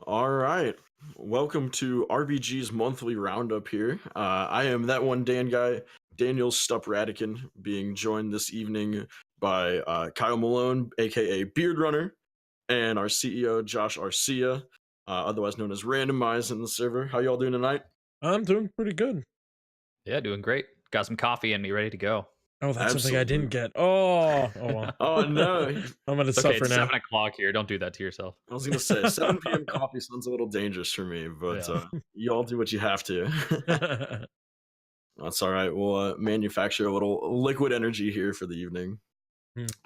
All right. Welcome to RBG's monthly roundup here. I am that one Dan guy, Daniel Stup-Radican, being joined this evening by Kyle Malone, aka Beard Runner, and our CEO, Josh Arcia, otherwise known as Randomize in the server. How y'all doing tonight? I'm doing pretty good. Yeah, doing great. Got some coffee and me ready to go. Oh, that's something I didn't Absolutely. get. Oh well. Oh, no. I'm gonna It's okay. suffer It's now. 7 o'clock here. Don't do that to yourself. I was going to say 7 p.m. coffee sounds a little dangerous for me, but Yeah. y'all do what you have to. That's all right. We'll manufacture a little liquid energy here for the evening.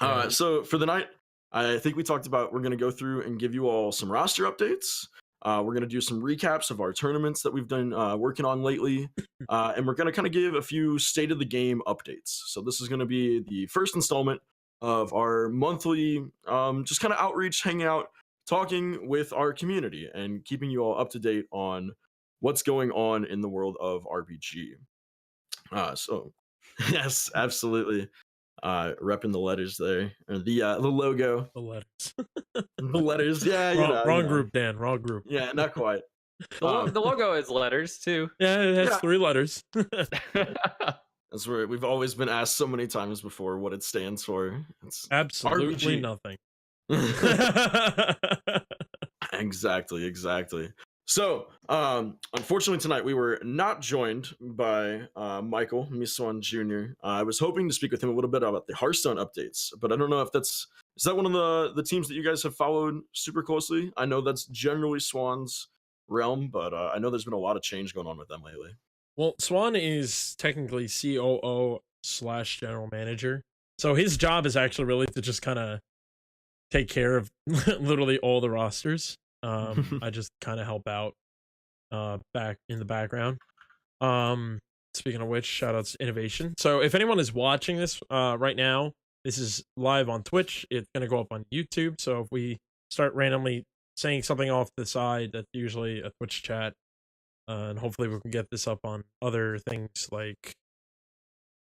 Yeah. So for the night, I think we talked about we're going to go through and give you all some roster updates. We're going to do some recaps of our tournaments that we've done working on lately. And we're going to kind of give a few state of the game updates. So this is going to be the first installment of our monthly just kind of outreach, hanging out, talking with our community and keeping you all up to date on what's going on in the world of RBG. So yes, absolutely. Repping the letters there, or the logo, The letters. the letters. Yeah, wrong group, Dan. Wrong group. Yeah, not quite. The logo is letters too. Yeah, it has Yeah. 3 letters. That's where we've always been asked so many times before what it stands for. It's Absolutely RBG. nothing. Exactly. So, unfortunately tonight we were not joined by Michael Miswan Jr. I was hoping to speak with him a little bit about the Hearthstone updates, but I don't know if is that one of the teams that you guys have followed super closely? I know that's generally Swan's realm, but I know there's been a lot of change going on with them lately. Well, Swan is technically COO / general manager, so his job is actually really to just kind of take care of literally all the rosters. I just kind of help out back in the background. Speaking of which, shout outs to Innovation. So if anyone is watching this right now, this is live on Twitch. It's gonna go up on YouTube. So if we start randomly saying something off the side, that's usually a Twitch chat. And hopefully we can get this up on other things like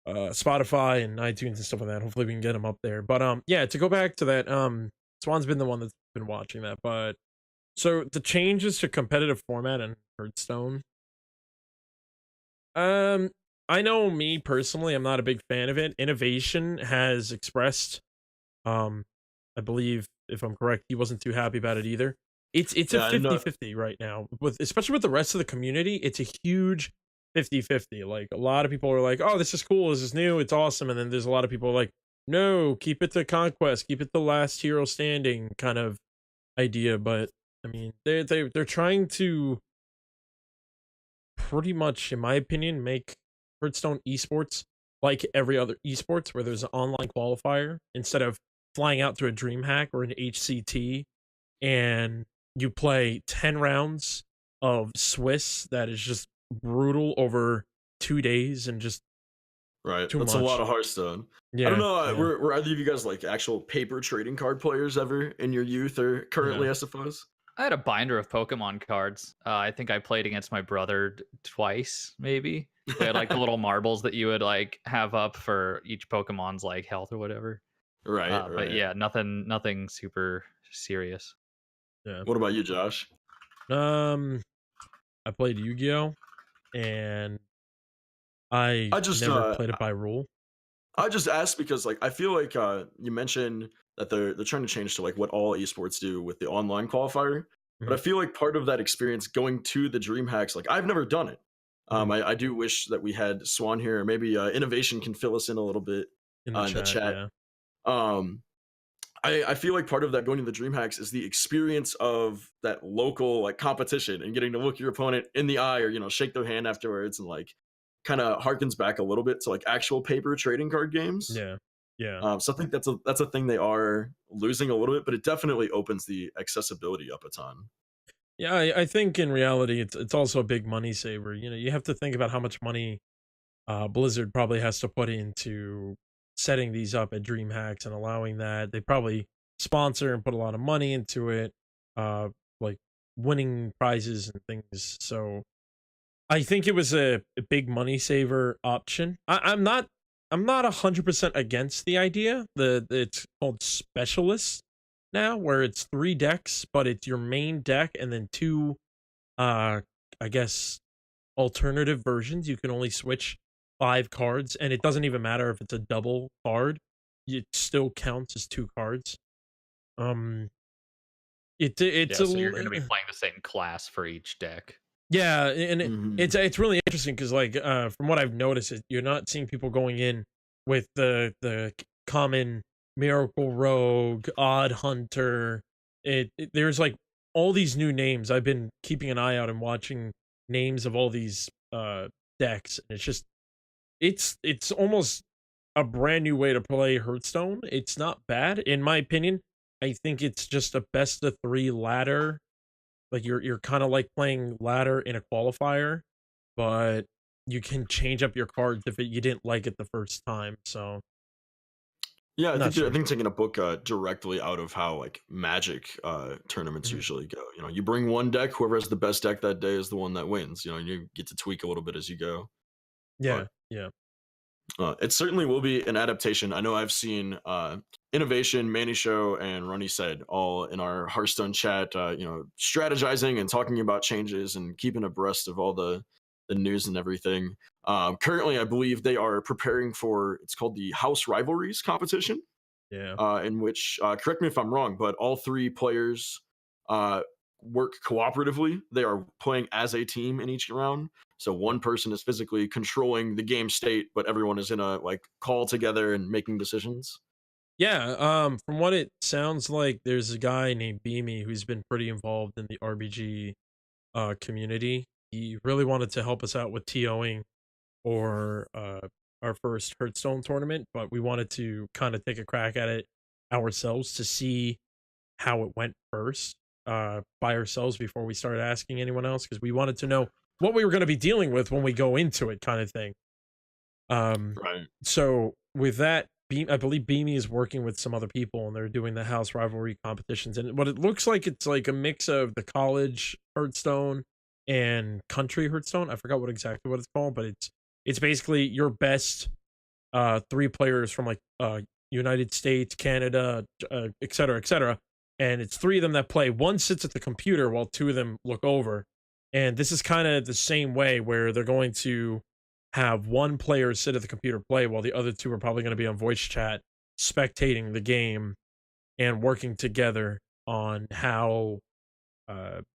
Spotify and iTunes and stuff like that. Hopefully we can get them up there. But yeah, to go back to that, Swan's been the one that's been watching that. But so the changes to competitive format and Hearthstone. I know me personally, I'm not a big fan of it. Innovation has expressed, I believe, if I'm correct, he wasn't too happy about it either. It's a 50-50 right now, especially with the rest of the community. It's a huge 50-50. Like, a lot of people are like, oh, this is cool, this is new, it's awesome. And then there's a lot of people like, no, keep it to Conquest, keep it the last hero standing kind of idea. But I mean, they're trying to pretty much, in my opinion, make Hearthstone Esports like every other esports, where there's an online qualifier instead of flying out to a DreamHack or an HCT and you play 10 rounds of Swiss that is just brutal over 2 days and just right. too That's much. a lot of Hearthstone. Yeah, I don't know. yeah. Were either of you guys like actual paper trading card players ever in your youth or currently? No. I suppose. I had a binder of Pokemon cards. I think I played against my brother twice, maybe. They had like the little marbles that you would like have up for each Pokemon's like health or whatever. Right. But yeah, nothing super serious. Yeah. What about you, Josh? I played Yu-Gi-Oh, and I just never played it by rule. I just asked because like I feel like you mentioned that they're trying to change to like what all esports do with the online qualifier, but I feel like part of that experience going to the DreamHacks, like I've never done it. I do wish that we had Swan here, or maybe Innovation can fill us in a little bit in the chat. Yeah. I feel like part of that going to the DreamHacks is the experience of that local like competition and getting to look your opponent in the eye, or shake their hand afterwards, and like kind of harkens back a little bit to like actual paper trading card games. Yeah. So I think that's a thing they are losing a little bit, but it definitely opens the accessibility up a ton. Yeah, I think in reality it's also a big money saver. You have to think about how much money Blizzard probably has to put into setting these up at DreamHacks and allowing that. They probably sponsor and put a lot of money into it, like winning prizes and things. So I think it was a big money saver option. I'm not 100% against the idea. It's called specialists. now, where it's 3 decks, but it's your main deck and then 2, I guess, alternative versions. You can only switch 5 cards, and it doesn't even matter if it's a double card. It still counts as 2 cards. It's Yeah, so you're going to be playing the same class for each deck. yeah, and Mhm. it's really interesting because like from what I've noticed, you're not seeing people going in with the common Miracle Rogue, Odd Hunter. There's like all these new names. I've been keeping an eye out and watching names of all these decks, and it's almost a brand new way to play Hearthstone. It's not bad in my opinion. I think it's just a best of 3 ladder. Like you're kind of like playing ladder in a qualifier, but you can change up your cards if you didn't like it the first time. So Yeah, I not think sure. taking a book directly out of how like Magic tournaments Mhm. usually go. You bring one deck, whoever has the best deck that day is the one that wins. You get to tweak a little bit as you go. Yeah, But yeah, it certainly will be an adaptation. I know I've seen Innovation, Manny Show, and Runny Said all in our Hearthstone chat. Strategizing and talking about changes and keeping abreast of all the news and everything. Currently, I believe they are preparing for it's called the House Rivalries competition, yeah. in which correct me if I'm wrong, but all 3 players uh, work cooperatively. They are playing as a team in each round. So one person is physically controlling the game state, but everyone is in a like call together and making decisions. Yeah, from what it sounds like, there's a guy named Beamy who's been pretty involved in the RBG community. He really wanted to help us out with TOing or our first Hearthstone tournament, but we wanted to kind of take a crack at it ourselves to see how it went first by ourselves before we started asking anyone else because we wanted to know what we were going to be dealing with when we go into it kind of thing. Um, Right. so with that, I believe Beamy is working with some other people, and they're doing the house rivalry competitions. And what it looks like, it's like a mix of the college Hearthstone and country Hearthstone. I forgot what it's called, but it's basically your best 3 players from like United States, Canada, et cetera, et cetera. And it's 3 of them that play. One sits at the computer while 2 of them look over. And this is kind of the same way where they're going to have one player sit at the computer play while the other 2 are probably going to be on voice chat spectating the game and working together on how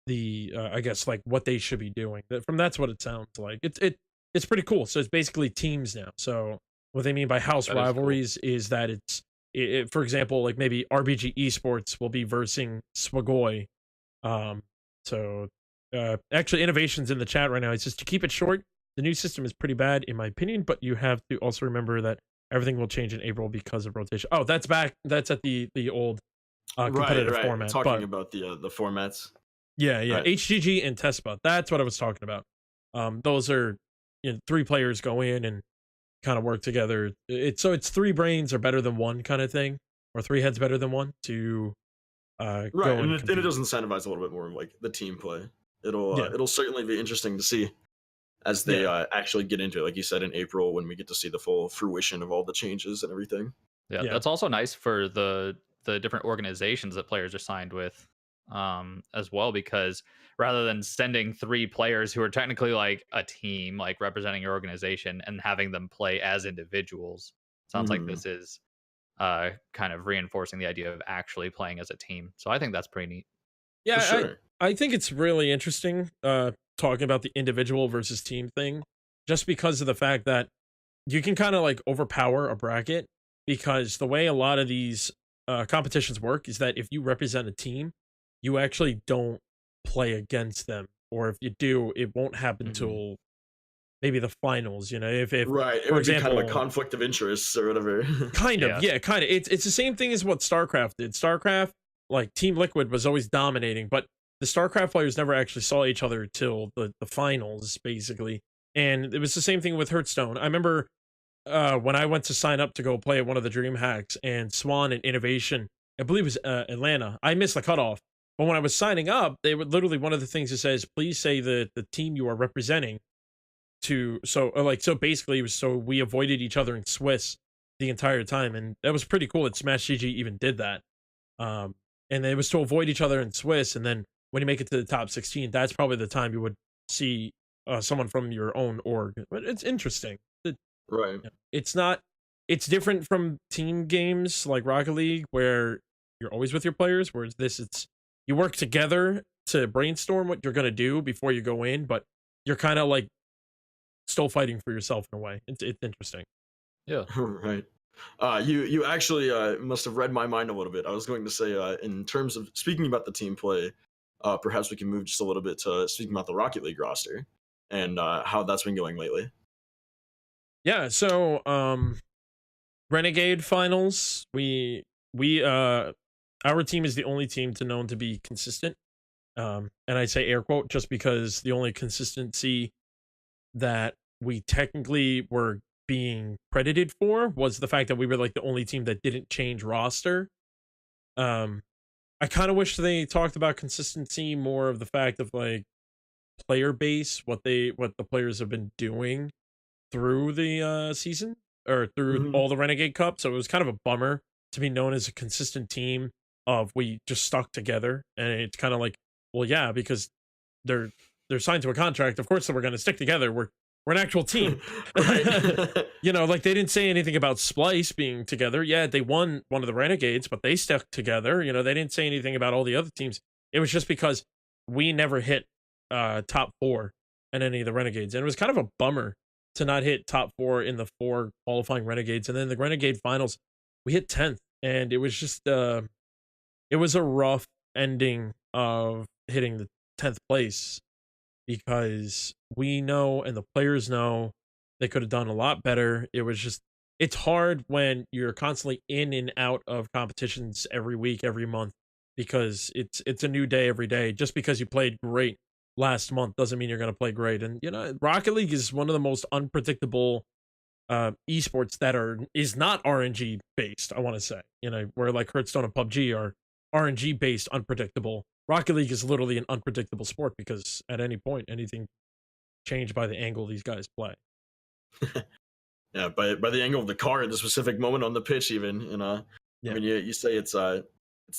the I guess like what they should be doing. That's what it sounds like. It's pretty cool. So it's basically teams now. So what they mean by house That is cool. rivalries is that for example, like maybe RBG Esports will be versing Swagoi. Um, so actually, innovations in the chat right now. It's just to keep it short. The new system is pretty bad in my opinion, but you have to also remember that everything will change in April because of rotation. Oh, that's back. That's at the old Right, competitive right. format. Talking But about the formats. yeah, yeah. Right. HGG and Tespa. That's what I was talking about. Those are 3 players go in and kind of work together. It's 3 brains are better than 1 kind of thing, or 3 heads better than 1 to Right, go and and it compete. does incentivize a little bit more of like the team play. It'll Yeah, it'll certainly be interesting to see as they yeah, actually get into it. Like you said in April, when we get to see the full fruition of all the changes and everything. Yeah, yeah, that's also nice for the different organizations that players are signed with, as well, because rather than sending 3 players who are technically like a team, like representing your organization, and having them play as individuals, sounds like Mhm. this is kind of reinforcing the idea of actually playing as a team. So I think that's pretty neat. For yeah. sure. I think it's really interesting talking about the individual versus team thing, just because of the fact that you can kind of like overpower a bracket because the way a lot of these competitions work is that if you represent a team, you actually don't play against them, or if you do, it won't happen Mhm. till maybe the finals. If Right, it for would be kind of a example, conflict of interests or whatever. kind of, Yeah. yeah, kind of. It's the same thing as what StarCraft did. StarCraft, like Team Liquid, was always dominating, but the StarCraft players never actually saw each other till the finals, basically. And it was the same thing with Hearthstone. I remember when I went to sign up to go play at one of the Dream Hacks and Swan and Innovation, I believe it was Atlanta. I missed the cutoff, but when I was signing up, they were literally one of the things that says, "Please say the team you are representing." So basically, it was so we avoided each other in Swiss the entire time, and that was pretty cool. That Smash GG even did that. Um, and it was to avoid each other in Swiss. And then when you make it to the top 16, that's probably the time you would see someone from your own org. But it's interesting. Right. It's not. It's different from team games like Rocket League, where you're always with your players. Whereas this, it's you work together to brainstorm what you're gonna do before you go in, but you're kind of like still fighting for yourself in a way. It's interesting. Yeah. Right. You actually must have read my mind a little bit. I was going to say, in terms of speaking about the team play, perhaps we can move just a little bit to speaking about the Rocket League roster and how that's been going lately. Yeah. So Renegade finals. Our team is the only team to known to be consistent. And I say air quote just because the only consistency that we technically were being credited for was the fact that we were like the only team that didn't change roster. I kind of wish they talked about consistency more of the fact of like player base, what the players have been doing through the season or through all the Renegade Cup. So it was kind of a bummer to be known as a consistent team of we just stuck together. And it's kind of like, well, yeah, because they're signed to a contract. Of course, we're going to stick together. We're an actual team. You know, like they didn't say anything about Splice being together. Yeah, they won one of the Renegades, but they stuck together. You know, they didn't say anything about all the other teams. It was just because we never hit top 4 in any of the Renegades. And it was kind of a bummer to not hit top 4 in the 4 qualifying Renegades. And then the Renegade finals, we hit 10th. And it was just, it was a rough ending of hitting the 10th place because we know and the players know they could have done a lot better. It was just, it's hard when you're constantly in and out of competitions every week, every month, because it's a new day every day. Just because you played great last month doesn't mean you're going to play great. And, you know, Rocket League is one of the most unpredictable esports that is not RNG based, I want to say. You know, where like Hearthstone and PUBG are RNG based, unpredictable. Rocket League is literally an unpredictable sport because at any point anything changed by the angle these guys play. Yeah, by the angle of the car at the specific moment on the pitch, even. You know, Yeah. I mean, you say it's the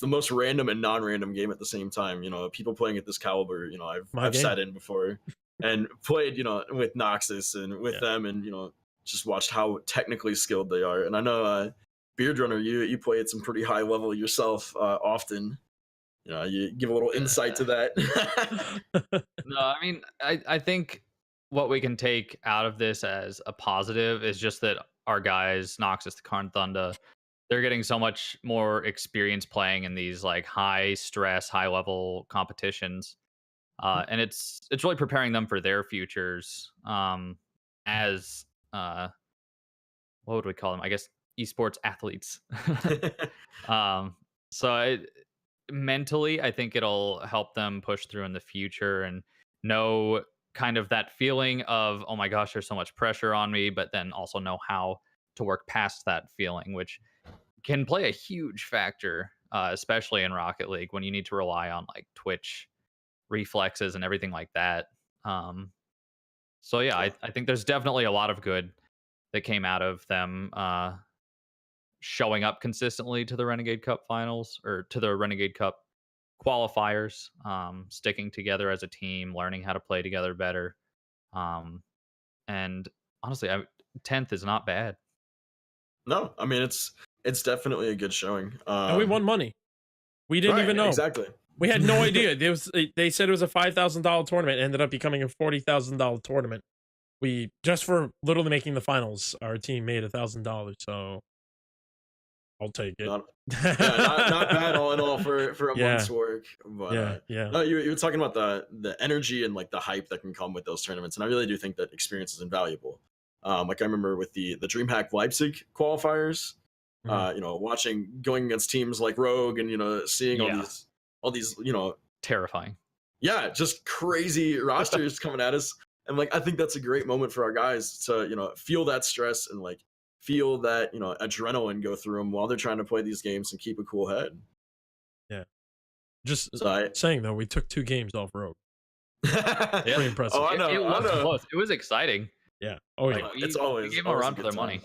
most random and non-random game at the same time. You know, people playing at this caliber. You know, I've sat in before and played. You know, with Noxus and with them, and you know, just watched how technically skilled they are. And I know Beard Runner, you play at some pretty high level yourself often. You know, you give a little insight to that. No, I mean, I think what we can take out of this as a positive is just that our guys, Noxus, the Karn Thunder, they're getting so much more experience playing in these like high stress, high level competitions. And it's really preparing them for their futures as what would we call them? I guess esports athletes. So mentally, I think it'll help them push through in the future and know kind of that feeling of, oh my gosh, there's so much pressure on me, but then also know how to work past that feeling, which can play a huge factor, especially in Rocket League when you need to rely on like Twitch reflexes and everything like that. So yeah, I think there's definitely a lot of good that came out of them showing up consistently to the Renegade Cup finals or to the Renegade Cup qualifiers, sticking together as a team, learning how to play together better. And honestly, 10th is not bad. No, I mean it's definitely a good showing. And we won money. We didn't even know. Exactly. We had no idea. They said it was a $5,000 tournament. It ended up becoming a $40,000 tournament. We just for literally making the finals, our team made $1,000. So I'll take it. Not bad all in all for a month's work. But no, you were talking about the energy and like the hype that can come with those tournaments, and I really do think that experience is invaluable. Like I remember with the DreamHack Leipzig qualifiers, you know, going against teams like Rogue and you know seeing all these you know terrifying. Yeah, just crazy rosters coming at us, and like I think that's a great moment for our guys to you know feel that stress and like feel that you know adrenaline go through them while they're trying to play these games and keep a cool head. Yeah, just saying though, we took 2 games off Rogue. Pretty impressive. Oh, I know. It was close. It was exciting. Yeah. Oh yeah. It's always we gave them a run for their money.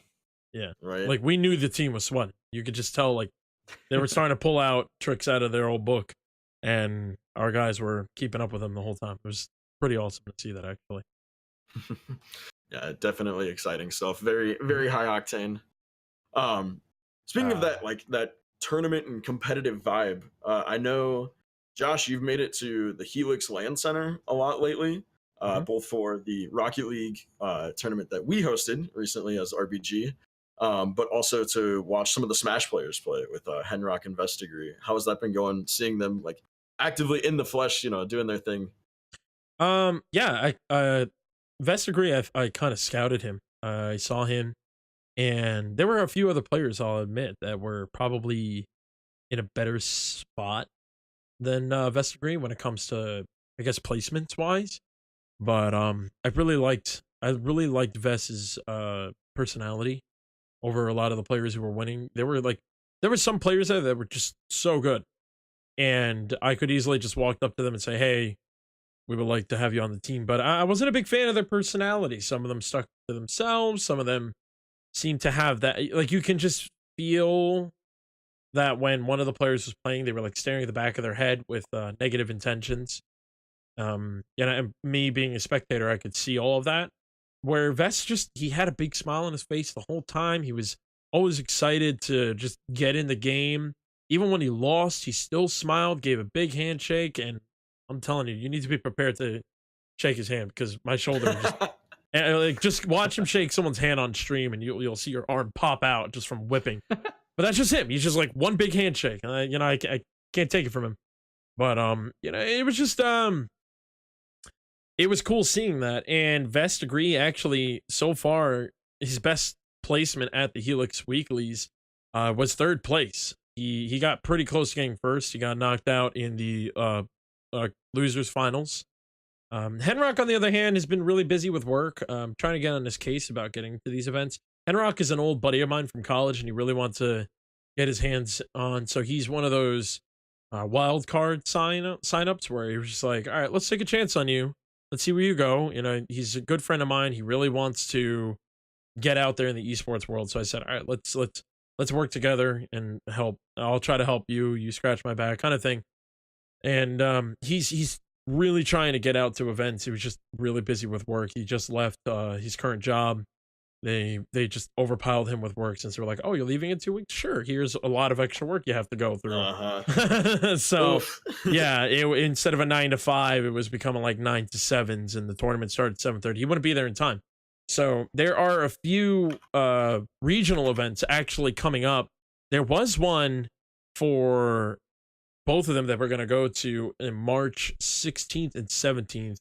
Yeah. Right. Like we knew the team was sweating. You could just tell like They were starting to pull out tricks out of their old book, and our guys were keeping up with them the whole time. It was pretty awesome to see that, actually. Yeah, definitely exciting stuff. Very, very high octane. Speaking of that, like that tournament and competitive vibe, I know, Josh, you've made it to the Helix Land Center a lot lately, both for the Rocket League tournament that we hosted recently as RBG, but also to watch some of the Smash players play with Henrock and Vestigree. How has that been going? Seeing them like actively in the flesh, doing their thing. Yeah, I Vestigree, I kind of scouted him. I saw him, and there were a few other players, I'll admit, that were probably in a better spot than Vestigree when it comes to, I guess, placements wise. But I really liked Vest's personality over a lot of the players who were winning. There were some players there that were just so good, and I could easily just walk up to them and say, "Hey, we would like to have you on the team." But I wasn't a big fan of their personality. Some of them stuck to themselves. Some of them seemed to have that, like, you can just feel that when one of the players was playing, they were like staring at the back of their head with negative intentions. And me being a spectator, I could see all of that. Where Vest, just, he had a big smile on his face the whole time. He was always excited to just get in the game. Even when he lost, he still smiled, gave a big handshake, and I'm telling you, you need to be prepared to shake his hand, because my shoulder just and, like, just watch him shake someone's hand on stream, and you'll see your arm pop out just from whipping. But that's just him. He's just like one big handshake, and I can't take it from him. But it was just it was cool seeing that. And Vestigree, actually, so far, his best placement at the Helix Weeklies was third place. He got pretty close to getting first. He got knocked out in the losers finals. Henrock, on the other hand, has been really busy with work. Trying to get on his case about getting to these events. Henrock is an old buddy of mine from college, and he really wants to get his hands on. So he's one of those wild card signups where he was just like, all right, let's take a chance on you. Let's see where you go. He's a good friend of mine. He really wants to get out there in the esports world. So I said, all right, let's work together and help. I'll try to help you. You scratch my back, kind of thing. And he's really trying to get out to events. He was just really busy with work. He just left his current job. They just overpiled him with work, since they were like, oh, you're leaving in 2 weeks? Sure, here's a lot of extra work you have to go through. So yeah, instead of a 9 to 5, it was becoming like 9 to 7s, and the tournament started at 7:30. He wouldn't be there in time. So there are a few regional events actually coming up. There was one for both of them that we're going to go to in March 16th and 17th.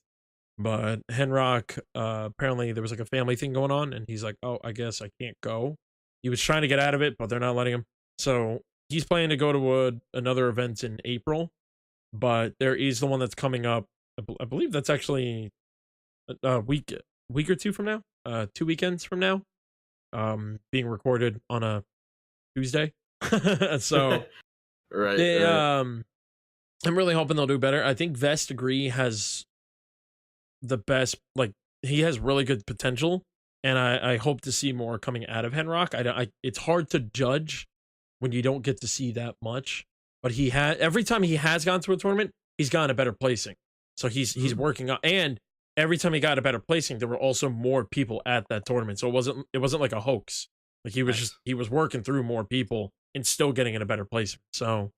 But Henrock, apparently there was like a family thing going on, and he's like, oh, I guess I can't go. He was trying to get out of it, but they're not letting him. So he's planning to go to another event in April. But there is the one that's coming up. I believe that's actually a week or two from now. 2 weekends from now. Being recorded on a Tuesday. So right. I'm really hoping they'll do better. I think Vestigree has the best, like, he has really good potential, and I hope to see more coming out of Henrock. It's hard to judge when you don't get to see that much, but every time he has gone to a tournament, he's gotten a better placing. So he's working on, and every time he got a better placing, there were also more people at that tournament. So it wasn't like a hoax. Like, he was working through more people and still getting in a better placement. So,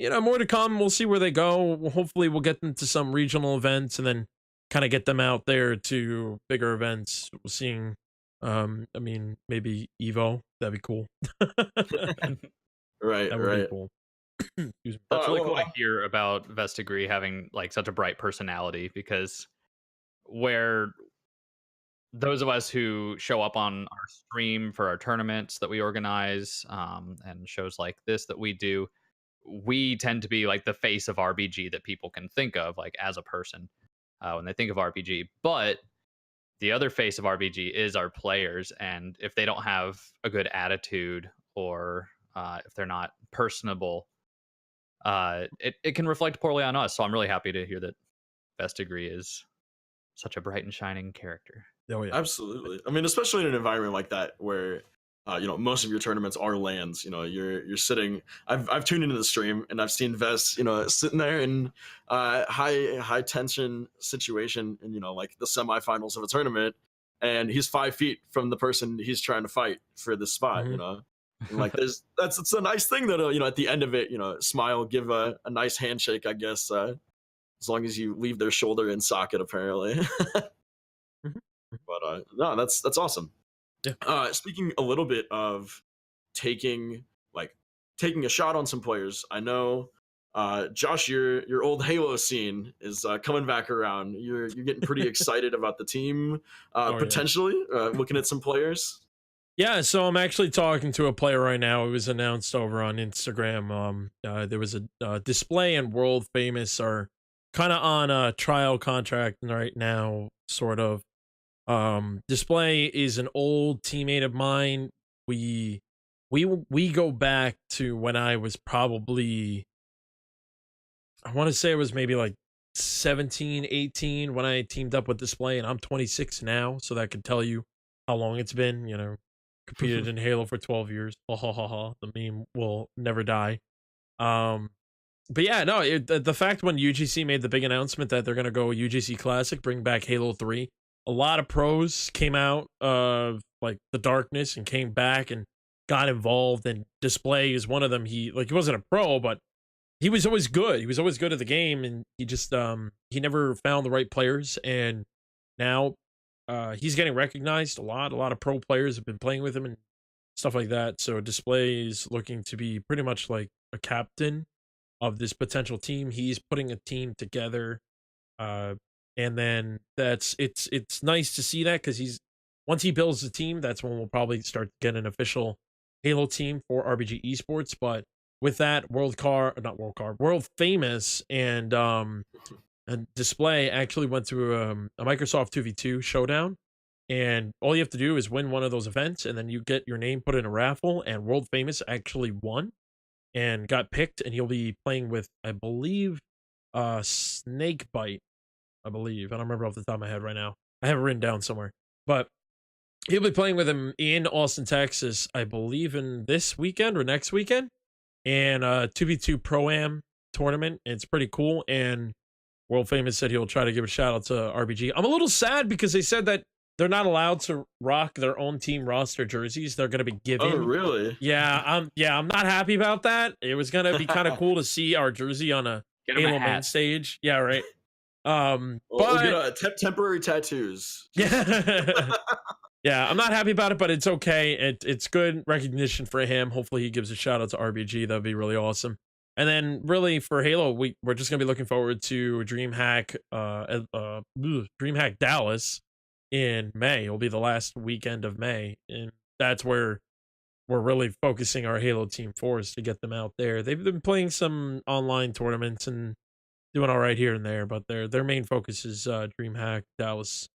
more to come. We'll see where they go. Hopefully we'll get them to some regional events, and then kind of get them out there to bigger events. We're seeing, maybe Evo. That'd be cool. Right, that would right. be cool. That's really cool to hear about Vestigree having like such a bright personality, because where those of us who show up on our stream for our tournaments that we organize, and shows like this that we do, we tend to be like the face of RBG that people can think of, like, as a person. When they think of RBG. But the other face of RBG is our players, and if they don't have a good attitude, or if they're not personable, it can reflect poorly on us. So I'm really happy to hear that Vestigree is such a bright and shining character. Oh yeah, absolutely. I mean, especially in an environment like that where most of your tournaments are lands. You're sitting. I've tuned into the stream and I've seen Vest, sitting there in high tension situation in like the semifinals of a tournament, and he's 5 feet from the person he's trying to fight for this spot. Mhm. And like that's it's a nice thing that at the end of it, smile, give a nice handshake, I guess, as long as you leave their shoulder in socket, apparently. Mhm. But no, that's awesome. Yeah. Speaking a little bit of taking like taking a shot on some players, I know, Josh, your old Halo scene is coming back around. You're getting pretty excited about the team, Oh, yeah. potentially looking at some players. Yeah, so I'm actually talking to a player right now. It was announced over on Instagram. There was a display and world famous are kind of on a trial contract right now, sort of. Display is an old teammate of mine. We we go back to when I was probably, I want to say it was maybe like 17, 18 when I teamed up with Display, and I'm 26 now, so that could tell you how long it's been. Competed in Halo for 12 years. Ha ha ha ha. The meme will never die. Um, but yeah, no, the fact when UGC made the big announcement that they're gonna go UGC Classic, bring back Halo 3, a lot of pros came out of like the darkness and came back and got involved. And Display is one of them. He wasn't a pro, but he was always good. He was always good at the game, and he just he never found the right players. And now he's getting recognized a lot. A lot of pro players have been playing with him and stuff like that. So Display is looking to be pretty much like a captain of this potential team. He's putting a team together, uh, and then it's nice to see that, because he's once he builds the team, that's when we'll probably start to get an official Halo team for RBG Esports. But with that, World Famous and Display actually went to a Microsoft 2v2 showdown. And all you have to do is win one of those events, and then you get your name put in a raffle. And World Famous actually won and got picked, and he'll be playing with, I believe, Snakebite. I believe. I don't remember off the top of my head right now. I have it written down somewhere. But he'll be playing with him in Austin, Texas, I believe in this weekend or next weekend. And 2v2 Pro-Am tournament. It's pretty cool. And World Famous said he'll try to give a shout out to RBG. I'm a little sad because they said that they're not allowed to rock their own team roster jerseys. They're going to be given. Oh, really? Yeah, I'm not happy about that. It was going to be kind of cool to see our jersey on a Halo main stage. Yeah, right. We'll get temporary tattoos. Yeah. Yeah, I'm not happy about it, but it's okay. It's good recognition for him. Hopefully he gives a shout out to RBG. That'd be really awesome. And then really for Halo, we're just gonna be looking forward to DreamHack Dallas in May. It'll be the last weekend of May, and that's where we're really focusing our Halo team force to get them out there. They've been playing some online tournaments and doing all right here and there, but their main focus is DreamHack Dallas.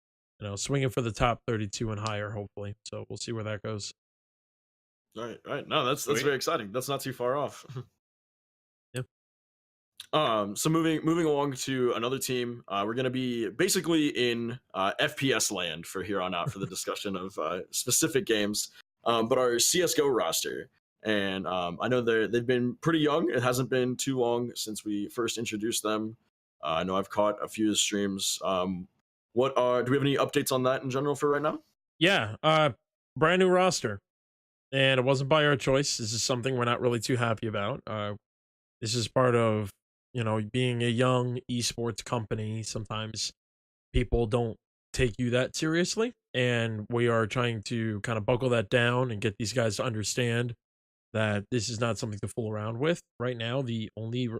Swinging for the top 32 and higher, hopefully. So we'll see where that goes. Right. No, that's very exciting. That's not too far off. Yeah. So moving along to another team, we're gonna be basically in FPS land for here on out for the discussion of specific games. But our CS:GO roster, and I know they've been pretty young. It hasn't been too long since we first introduced them. I know I've caught a few streams. Do we have any updates on that in general for right now? Yeah, brand new roster, and it wasn't by our choice. This is something we're not really too happy about. This is part of being a young esports company. Sometimes people don't take you that seriously, and we are trying to kind of buckle that down and get these guys to understand that this is not something to fool around with. Right now, the only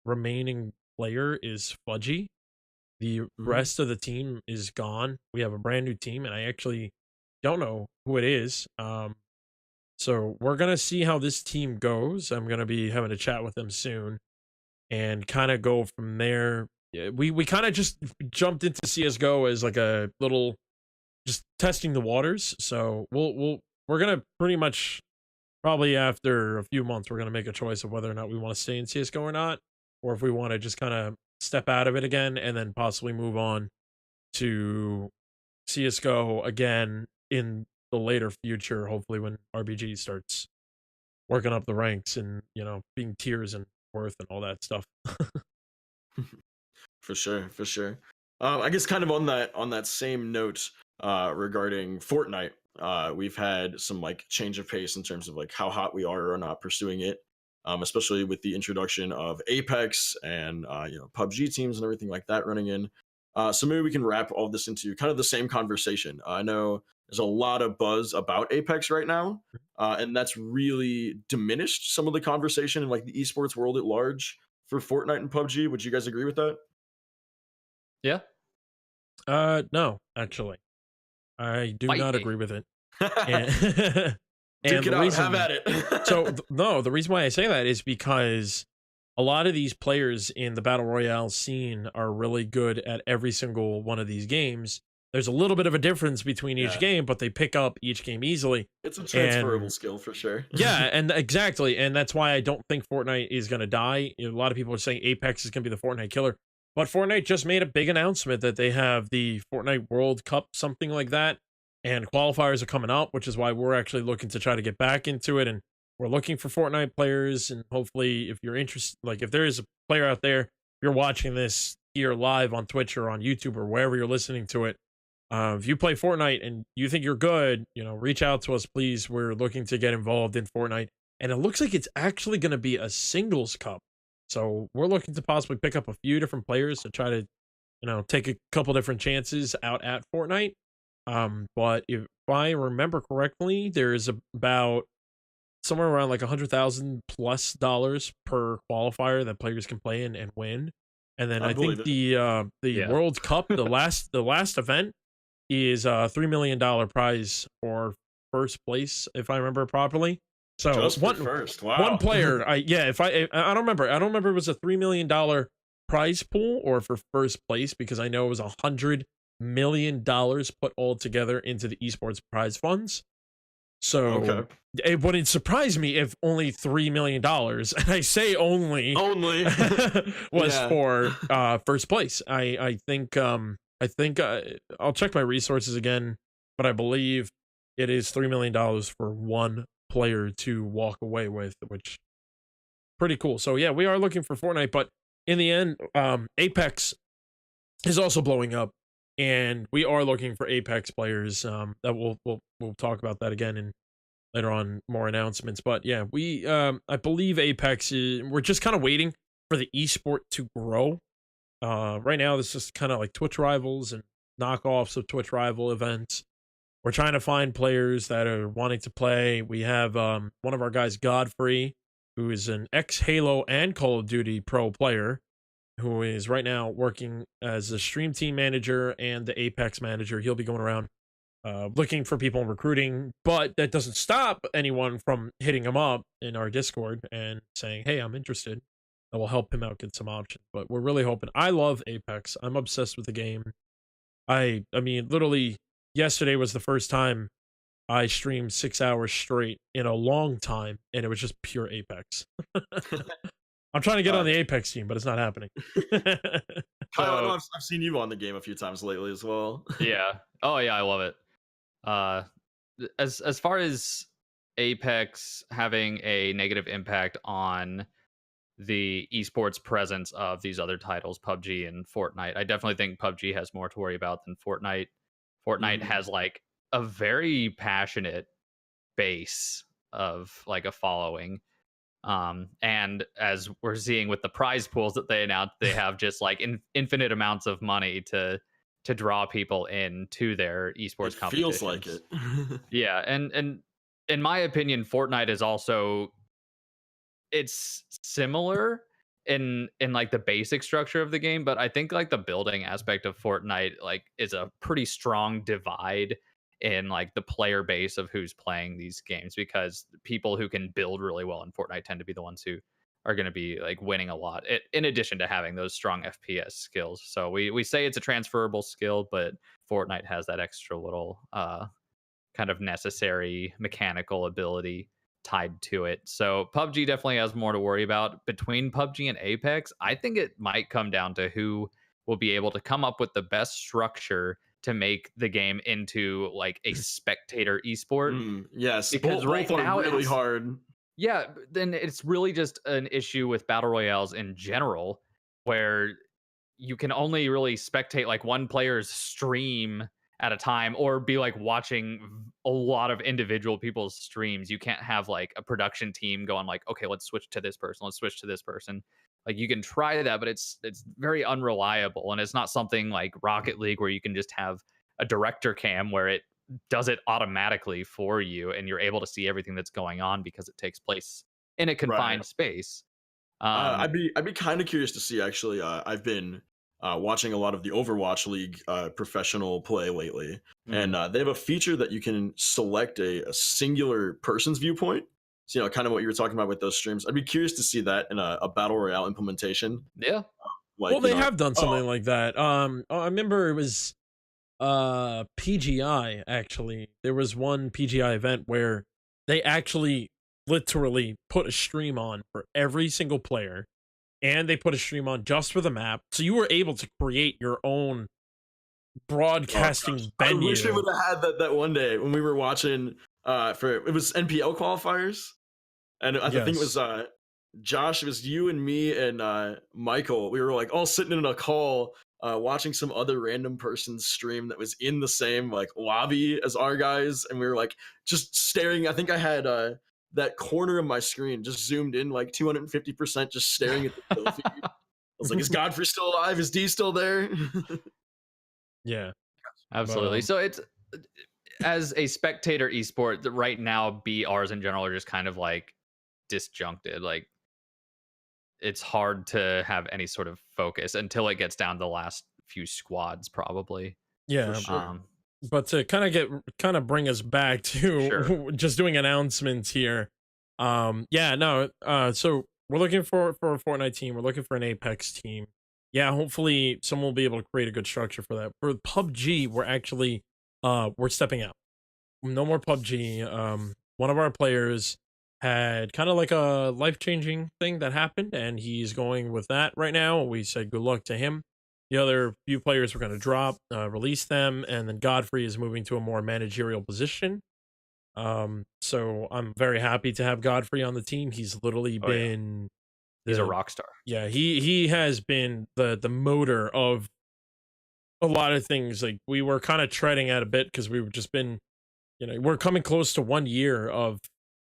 remaining player is Fudgy. The rest of the team is gone. We have a brand new team, and I actually don't know who it is. So we're gonna see how this team goes. I'm gonna be having a chat with them soon, and kind of go from there. Yeah, we kind of just jumped into CS:GO as like a little, just testing the waters. So we're gonna pretty much, probably after a few months, we're gonna make a choice of whether or not we want to stay in CS:GO or not, or if we want to just kind of step out of it again and then possibly move on to CS:GO again in the later future, hopefully when RBG starts working up the ranks and, you know, being tiers and worth and all that stuff. For sure, for sure. I guess kind of on that same note, regarding Fortnite, we've had some like change of pace in terms of like how hot we are or not pursuing it. Especially with the introduction of Apex and PUBG teams and everything like that running in. So maybe we can wrap all this into kind of the same conversation. I know there's a lot of buzz about Apex right now, and that's really diminished some of the conversation in like the esports world at large for Fortnite and PUBG. Would you guys agree with that? Yeah. No, actually, I do Fight not me. agree with it. And, Duke and it the out, have reason, at it. no, the reason why I say that is because a lot of these players in the battle royale scene are really good at every single one of these games. There's a little bit of a difference between each Yeah, game, but they pick up each game easily. it's a transferable And skill for sure. yeah, and exactly, and that's why I don't think Fortnite is going to die. You know, a lot of people are saying Apex is going to be the Fortnite killer, but Fortnite just made a big announcement that they have the Fortnite World Cup, something like that, and qualifiers are coming up, which is why we're actually looking to try to get back into it, and we're looking for Fortnite players, and hopefully, if you're interested, like if there is a player out there, if you're watching this here live on Twitch or on YouTube or wherever you're listening to it, if you play Fortnite and you think you're good, you know, reach out to us, please. We're looking to get involved in Fortnite. And it looks like it's actually going to be a singles cup. So we're looking to possibly pick up a few different players to try to, you know, take a couple different chances out at Fortnite. But if I remember correctly, there's about somewhere around like $100,000+ per qualifier that players can play in and win. And then I I believe think it. the Yeah. World Cup, the last event is a $3 million prize for first place, if I remember properly. So Just for first, one wow. player, I don't remember. I don't remember if it was a $3 million prize pool or for first place because I know it was $100 million put all together into the esports prize funds. So Okay. it wouldn't surprise me if only $3 million, and I say only, Only. was Yeah. for first place. I think I'll check my resources again, but I believe it is $3 million for one player to walk away with, which pretty cool. So yeah, we are looking for Fortnite, but in the end, Apex is also blowing up, and we are looking for Apex players. That we'll talk about that again in later on more announcements. But yeah, we I believe Apex is, we're just kind of waiting for the esport to grow. Right now this is kind of like Twitch rivals and knockoffs of Twitch rival events. We're trying to find players that are wanting to play. We have one of our guys, Godfrey, who is an ex Halo and Call of Duty pro player, who is right now working as a stream team manager and the Apex manager. He'll be going around looking for people and recruiting, but that doesn't stop anyone from hitting him up in our Discord and saying, "Hey, I'm interested." That will help him out get some options. But we're really hoping. I love Apex. I'm obsessed with the game. I mean, literally, yesterday was the first time I streamed 6 hours straight in a long time, and it was just pure Apex. I'm trying to get on the Apex team, but it's not happening. Kyle, I know I've seen you on the game a few times lately as well. Yeah. Oh yeah, I love it. As far as Apex having a negative impact on the esports presence of these other titles, PUBG and Fortnite, I definitely think PUBG has more to worry about than Fortnite. Fortnite has like a very passionate base of like a following. And as we're seeing with the prize pools that they announced, they have just like infinite amounts of money to draw people in to their esports It competitions. feels like it. Yeah, and in my opinion, Fortnite is also, it's similar in like the basic structure of the game, but I think like the building aspect of Fortnite like is a pretty strong divide in like the player base of who's playing these games, because people who can build really well in Fortnite tend to be the ones who are going to be like winning a lot, in addition to having those strong FPS skills. So we say it's a transferable skill, but Fortnite has that extra little kind of necessary mechanical ability tied to it. So PUBG definitely has more to worry about. Between PUBG and Apex, I think it might come down to who will be able to come up with the best structure to make the game into like a spectator esport. Yes, Because both right are now really it's hard. yeah, then it's really just an issue with battle royales in general, where you can only really spectate like one player's stream at a time, or be like watching a lot of individual people's streams. You can't have like a production team going like, okay, let's switch to this person, let's switch to this person. Like you can try that, but it's very unreliable, and it's not something like Rocket League where you can just have a director cam where it does it automatically for you and you're able to see everything that's going on because it takes place in a Right. confined space. I'd be kind of curious to see actually. I've been watching a lot of the Overwatch League professional play lately, and they have a feature that you can select a singular person's viewpoint. So kind of what you were talking about with those streams. I'd be curious to see that in a battle royale implementation. Yeah. Like, Well, they have done oh, something like that. I remember it was PGI actually. There was one PGI event where they actually literally put a stream on for every single player, and they put a stream on just for the map, so you were able to create your own broadcasting I venue. wish we would have had that one day when we were watching for it was NPL qualifiers, and I think it was Josh, it was you and me and Michael. We were like all sitting in a call watching some other random person's stream that was in the same like lobby as our guys, and we were like just staring. I think I had that corner of my screen just zoomed in like 250%, just staring at the kill feed. I was like, is Godfrey still alive? Is D still there? Yeah, Absolutely. But, So it's as a spectator esport right now, BRs in general are just kind of like disjuncted. Like it's hard to have any sort of focus until it gets down to the last few squads, probably. yeah. Sure. But to kind of bring us back to Sure. just doing announcements here. Yeah, no. So we're looking for a Fortnite team. We're looking for an Apex team. Yeah, hopefully someone will be able to create a good structure for that. For PUBG, we're actually we're stepping out. No more PUBG. One of our players had kind of like a life-changing thing that happened, and he's going with that right now. We said good luck to him. The other few players we're going to drop, release them, and then Godfrey is moving to a more managerial position. So I'm very happy to have Godfrey on the team. He's literally been He's a rock star. Yeah, he has been the motor of a lot of things. Like we were kind of treading at a bit because we've just been, we're coming close to 1 year of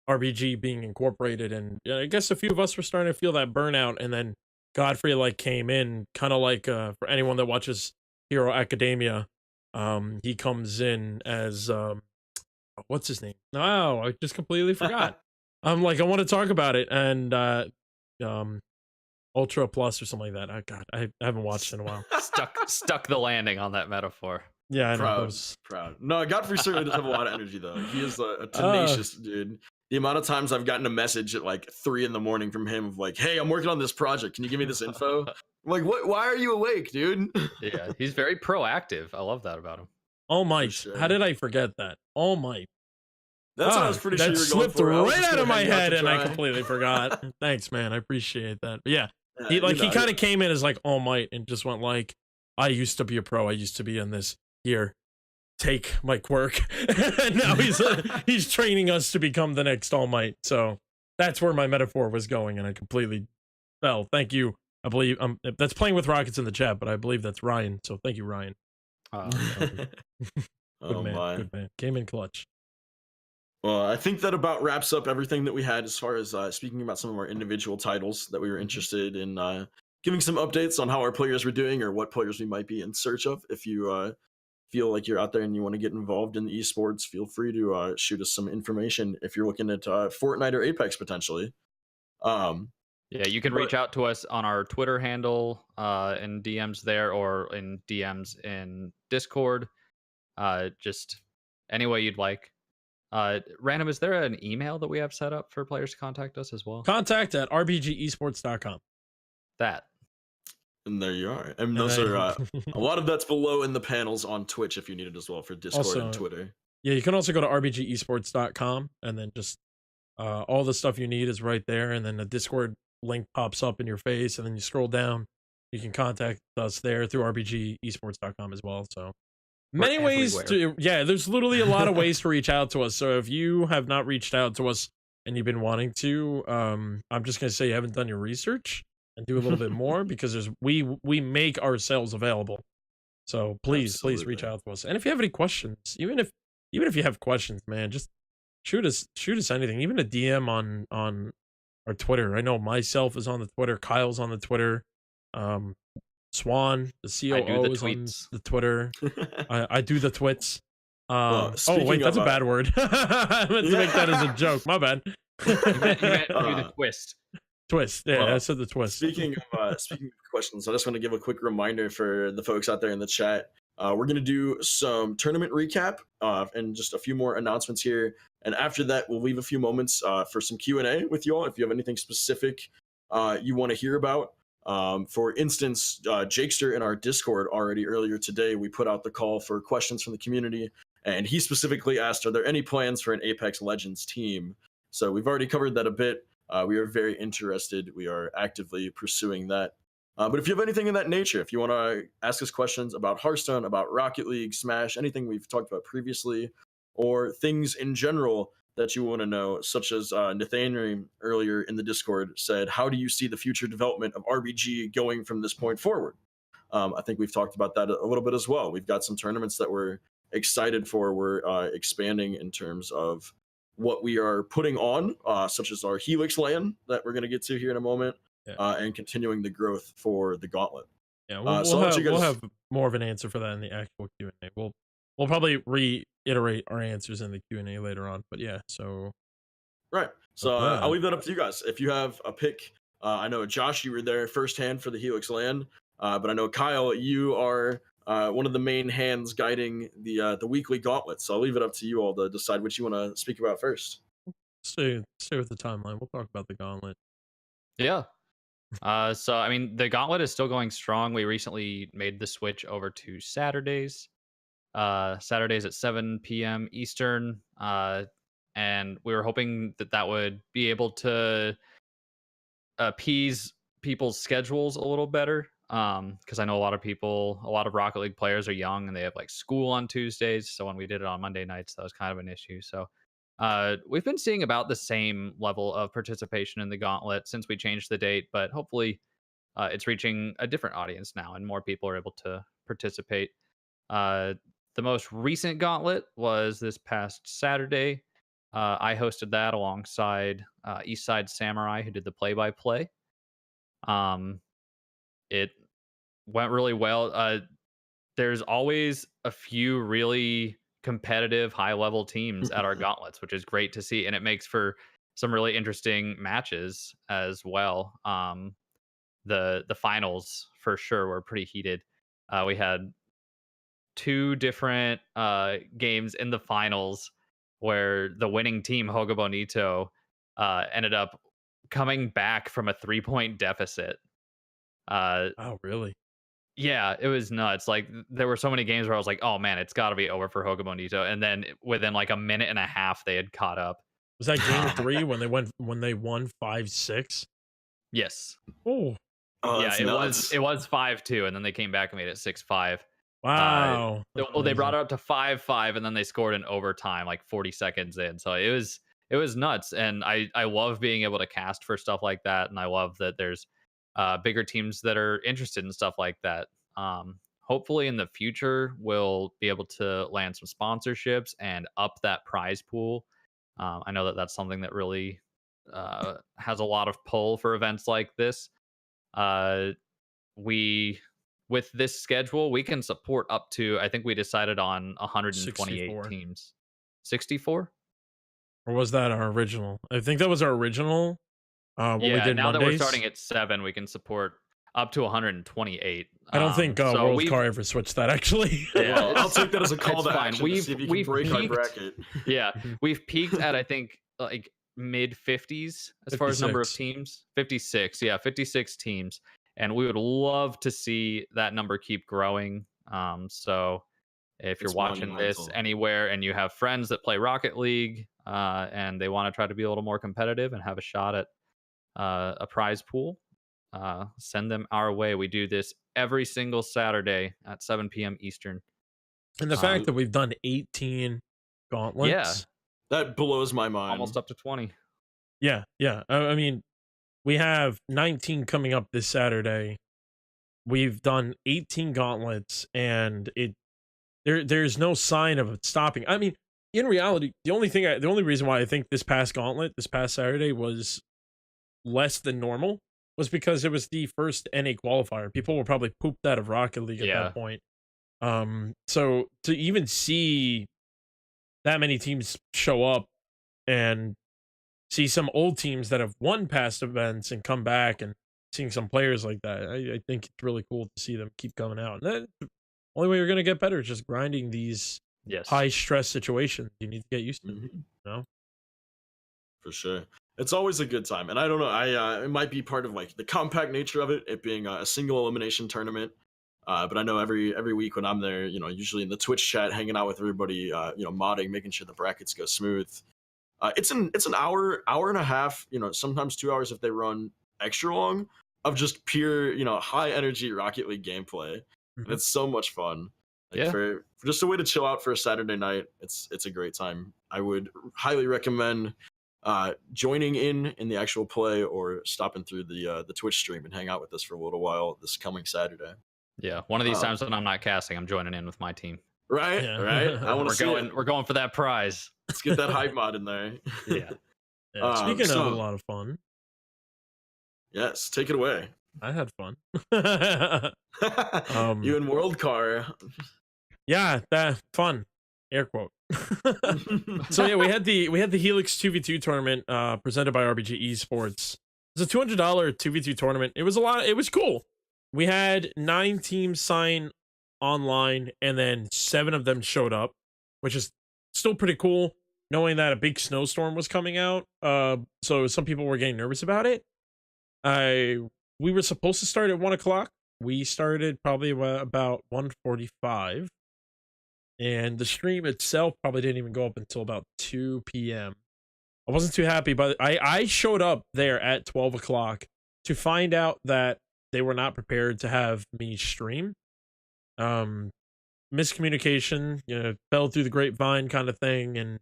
RBG being incorporated, and I guess a few of us were starting to feel that burnout, and then Godfrey like came in kind of like for anyone that watches Hero Academia, he comes in as what's his name? No, I just completely forgot. I'm like, I want to talk about it, and Ultra Plus or something like that. Oh god, I haven't watched in a while. Stuck the landing on that metaphor. Yeah, I know. Proud. No, Godfrey certainly does have a lot of energy though. He is a tenacious dude. The amount of times I've gotten a message at like 3 a.m. from him of like, "Hey, I'm working on this project. Can you give me this info?" I'm like, what? Why are you awake, dude? Yeah, he's very proactive. I love that about him. All Might. Sure. How did I forget that? All Might. That's what I was pretty sure you were going slipped for. right out of my head, and I completely forgot. Thanks, man. I appreciate that. But yeah, he kind of came in as like All Might and just went like, "I used to be a pro. I used to be in this. Here, take my quirk." And now he's training us to become the next All Might. So that's where my metaphor was going, and I completely fell. Thank you. I believe that's Playing with Rockets in the chat, but I believe that's Ryan. So thank you, Ryan. Good man. Came in clutch. Well, I think that about wraps up everything that we had as far as speaking about some of our individual titles that we were interested in giving some updates on how our players were doing or what players we might be in search of. If you feel like you're out there and you want to get involved in the esports, feel free to shoot us some information if you're looking at Fortnite or Apex potentially. Yeah, you can reach out to us on our Twitter handle in DMs there, or in DMs in Discord. Just any way you'd like. Random, is there an email that we have set up for players to contact us as well? Contact at rbgesports.com. That. And there you are. And those are a lot of that's below in the panels on Twitch if you need it as well for Discord also, and Twitter. Yeah, you can also go to rbgesports.com, and then just all the stuff you need is right there, and then the Discord link pops up in your face, and then you scroll down. You can contact us there through rbgesports.com as well. So Many ways everywhere. to, yeah, there's literally a lot of ways to reach out to us. So if you have not reached out to us and you've been wanting to, I'm just gonna say you haven't done your research and do a little bit more, because we make ourselves available. So please reach Absolutely. out to us. And if you have any questions, even if you have questions, man, just shoot us anything, even a DM on our Twitter. I know myself is on the Twitter, Kyle's on the Twitter, um, Swan, the I do the COO, is on tweets. the Twitter. I do the twits. Well, Oh wait, speaking that's of a bad word. I meant to make that as a joke. My bad. You meant do the uh, twist. Twist. Yeah, I well, said the twist. speaking of questions, I just want to give a quick reminder for the folks out there in the chat. We're gonna do some tournament recap and just a few more announcements here, and after that, we'll leave a few moments for some Q&A with you all if you have anything specific you want to hear about. For instance, Jakester in our Discord already earlier today, we put out the call for questions from the community, and he specifically asked, "Are there any plans for an Apex Legends team?" So we've already covered that a bit. We are very interested. We are actively pursuing that. But if you have anything in that nature, if you want to ask us questions about Hearthstone, about Rocket League, Smash, anything we've talked about previously, or things in general that you want to know, such as Nathaniel earlier in the Discord said, "How do you see the future development of RBG going from this point forward?" I think we've talked about that a little bit as well. We've got some tournaments that we're excited for. We're expanding in terms of what we are putting on, such as our Helix LAN that we're going to get to here in a moment, Yeah. and continuing the growth for the Gauntlet. Yeah, So I'll let you we'll guys. have more of an answer for that in the actual Q&A. We'll probably reiterate our answers in the Q&A later on. But yeah, so Right. So I'll that. leave that up to you guys. If you have a pick, I know Josh, you were there firsthand for the Helix LAN, but I know Kyle, you are one of the main hands guiding the weekly Gauntlet. So I'll leave it up to you all to decide what you want to speak about first. Stay with the timeline. We'll talk about the gauntlet. Yeah. So I mean, the Gauntlet is still going strong. We recently made the switch over to Saturdays. Saturdays at 7 p.m. Eastern. And we were hoping that that would be able to appease people's schedules a little better. Because I know a lot of Rocket League players are young and they have like school on Tuesdays. So when we did it on Monday nights, that was kind of an issue. So we've been seeing about the same level of participation in the Gauntlet since we changed the date, but hopefully it's reaching a different audience now and more people are able to participate. Uh, the most recent Gauntlet was this past Saturday. I hosted that alongside Eastside Samurai, who did the play-by-play. Um, it went really well. There's always a few really competitive, high-level teams at our gauntlets, which is great to see, and it makes for some really interesting matches as well. The finals for sure were pretty heated. We had two different games in the finals where the winning team, Hoga Bonito, ended up coming back from a 3-point deficit. Oh, really? Yeah, it was nuts. Like there were so many games where I was like, "Oh man, it's got to be over for Hoga Bonito," and then within like a minute and a half, they had caught up. Was that game Um, 3 when they won 5-6? yes, Oh, Oh, yeah, that's it nuts. was 5-2, and then they came back and made it 6-5. wow. That's Well, they brought amazing. it up to 5-5, and then they scored in overtime, like 40 seconds in. So it was nuts, and I love being able to cast for stuff like that, and I love that there's bigger teams that are interested in stuff like that. Hopefully, in the future, we'll be able to land some sponsorships and up that prize pool. I know that that's something that really has a lot of pull for events like this. Uh, we with this schedule we can support up to, I think we decided on 128 64. teams. 64. Or was that our original? I think that was our original. When we Yeah, did now that we're Mondays. starting at 7 we can support up to 128. I don't think So World we've Car ever switched that actually. yeah Well, I'll it's take that as a call it's to fine. action to see if you can break our Peaked. bracket. Yeah, we've peaked at, I think, like mid 50s as far as number of 56. teams. 56. Yeah, 56 teams, and we would love to see that number keep growing. So if you're It's watching this monumental. anywhere and you have friends that play Rocket League, and they want to try to be a little more competitive and have a shot at a prize pool, send them our way. We do this every single Saturday at 7 p.m. Eastern. And the fact that we've done 18 gauntlets. That blows my mind. Almost up to 20. Yeah. I mean, we have 19 coming up this Saturday. We've done 18 gauntlets, and there's no sign of it stopping. I mean, in reality, the only reason why I think this past gauntlet, this past Saturday, was less than normal was because it was the first NA qualifier. People were probably pooped out of Rocket League at that point. So to even see that many teams show up and see some old teams that have won past events and come back, and seeing some players like that, I think it's really cool to see them keep coming out. And the only way you're going to get better is just grinding these high stress situations. You need to get used to it, you know? For sure. It's always a good time. And I don't know, it might be part of like the compact nature of it being a single elimination tournament. But I know every week when I'm there, you know, usually in the Twitch chat, hanging out with everybody, you know, modding, making sure the brackets go smooth. It's an hour and a half, you know, sometimes 2 hours if they run extra long, of just pure, you know, high energy Rocket League gameplay. And it's so much fun. Like for just a way to chill out for a Saturday night, it's a great time. I would highly recommend joining in the actual play, or stopping through the Twitch stream and hang out with us for a little while this coming Saturday. Yeah, one of these times when I'm not casting, I'm joining in with my team. Right. I want to see it. We're going for that prize. Let's get that hype mod in there. Speaking of a lot of fun. Yes, take it away. I had fun. You and World Car. Yeah, that fun. Air quote. So yeah, we had the Helix 2v2 tournament presented by RBG Esports. It's a $200 2v2 tournament. It was cool. We had 9 teams sign online, and then 7 of them showed up, which is still pretty cool, knowing that a big snowstorm was coming out. So some people were getting nervous about it. We were supposed to start at 1 o'clock. We started probably about 1:45, and the stream itself probably didn't even go up until about 2 p.m. I wasn't too happy, but I showed up there at 12 o'clock to find out that they were not prepared to have me stream. Miscommunication, you know, fell through the grapevine kind of thing.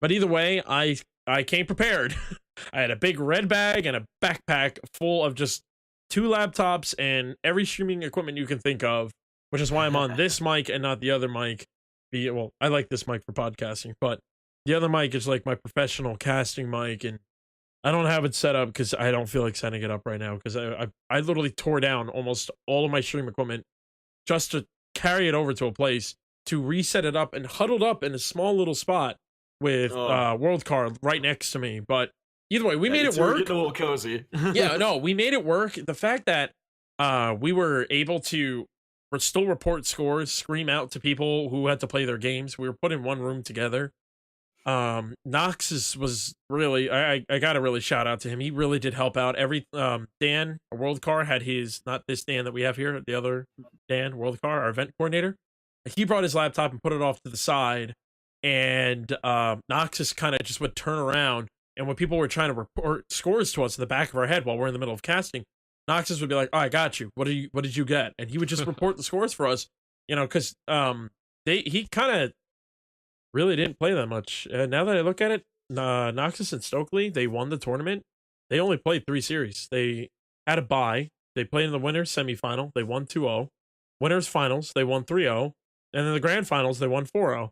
But either way, I came prepared. I had a big red bag and a backpack full of just 2 laptops and every streaming equipment you can think of, which is why I'm on this mic and not the other mic. Well, I like this mic for podcasting, but the other mic is like my professional casting mic, and I don't have it set up because I don't feel like setting it up right now, because I literally tore down almost all of my stream equipment just to carry it over to a place to reset it up, and huddled up in a small little spot with World Card right next to me. But either way, we made it work. Getting a little cozy. Yeah, no, we made it work. The fact that we were able to still report scores, scream out to people who had to play their games. We were put in one room together. Nox was really, I gotta really shout out to him. He really did help out. Dan, World Car, had his, not this Dan that we have here, the other Dan, World Car, our event coordinator. He brought his laptop and put it off to the side, and Nox just kind of just would turn around, and when people were trying to report scores to us in the back of our head while we're in the middle of casting, Noxus would be like, "Oh, I got you. What did you get?" And he would just report the scores for us, you know, because he kind of really didn't play that much. Now that I look at it, Noxus and Stokely, they won the tournament. They only played 3 series. They had a bye. They played in the winners semifinal. They won 2-0. Winners finals, they won 3-0. And then the grand finals, they won 4-0.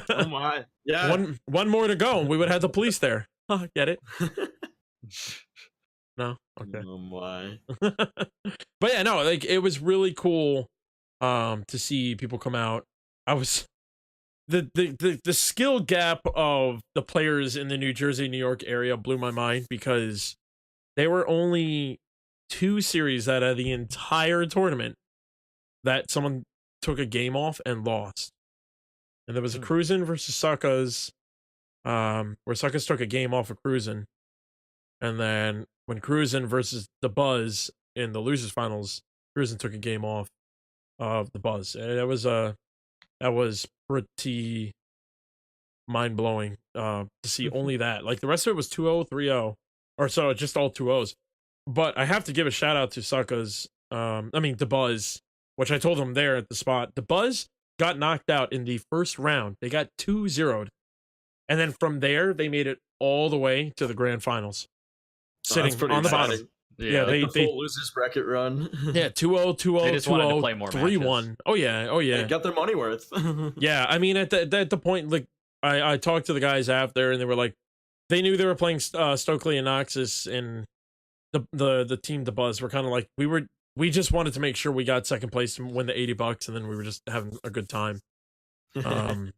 Oh my. Yeah. One more to go, and we would have the police there. Get it? No? Okay. Oh my. But yeah, no, like, it was really cool to see people come out. I was the skill gap of the players in the New Jersey, New York area blew my mind, because there were only 2 series out of the entire tournament that someone took a game off and lost. And there was a Cruisin versus Suckas, where Suckas took a game off of Cruisin. And then when Cruisin versus the Buzz in the losers finals, Cruisin took a game off of the Buzz. And that was pretty mind-blowing to see only that. Like, the rest of it was 2-0, 3-0, or so, just all 2-0s. But I have to give a shout out to Suckas, the Buzz, which I told him there at the spot. The Buzz, got knocked out in the first round. They got 2-0'd. And then from there, they made it all the way to the grand finals, Oh, that's sitting pretty on the exciting. bottom. Yeah, Yeah, Like the they full losers bracket run. yeah, 2-0, 2-0, They just wanted to 2-0, play more 3-1. Oh yeah, oh They yeah. got their money worth. Yeah, I mean at the point, like I talked to the guys after and they were like, they knew they were playing Stokely and Noxus, and the team, the Buzz, were kind of like, we just wanted to make sure we got second place and win the $80, and then we were just having a good time. I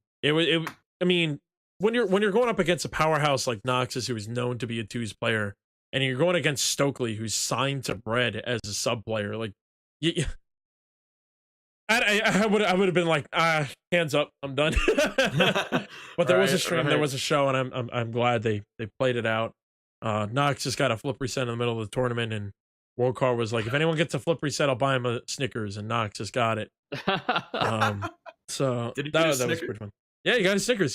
mean, when you're going up against a powerhouse like Noxus, who is known to be a twos player, and you're going against Stokely, who's signed to Bread as a sub player, like I would have been like, hands up, I'm done. But there was a stream, there was a show, and I'm glad they played it out. Nox just got a flip reset in the middle of the tournament, and Worldcar was like, if anyone gets a flip reset, I'll buy him a Snickers, and Nox just got it. So Did he that get a was Snicker? pretty fun. Yeah, he got a Snickers.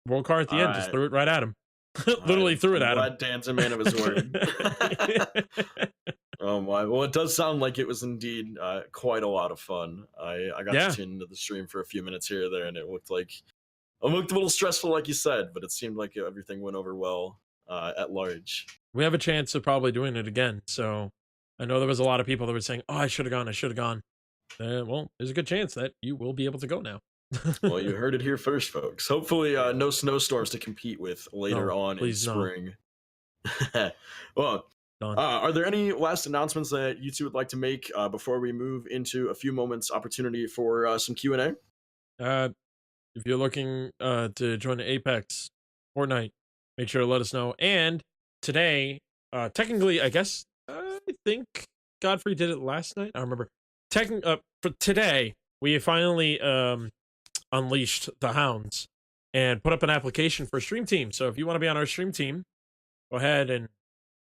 Worldcar at the end just threw it right at him. Literally threw it at him. Glad Dan's a man of his word. Oh my! Well, it does sound like it was indeed quite a lot of fun. I got to tune into the stream for a few minutes here or there, and it looked a little stressful, like you said, but it seemed like everything went over well at large. We have a chance of probably doing it again. So I know there was a lot of people that were saying, "Oh, I should have gone. I should have gone." Well, there's a good chance that you will be able to go now. Well, you heard it here first, folks. Hopefully, no snowstorms to compete with later on in spring. Well, are there any last announcements that you two would like to make before we move into a few moments opportunity for some Q&A? If you're looking to join the Apex Fortnite, make sure to let us know. And today, technically, I guess, I think Godfrey did it last night. I remember. For today, we finally unleashed the hounds and put up an application for a stream team. So if you want to be on our stream team, go ahead and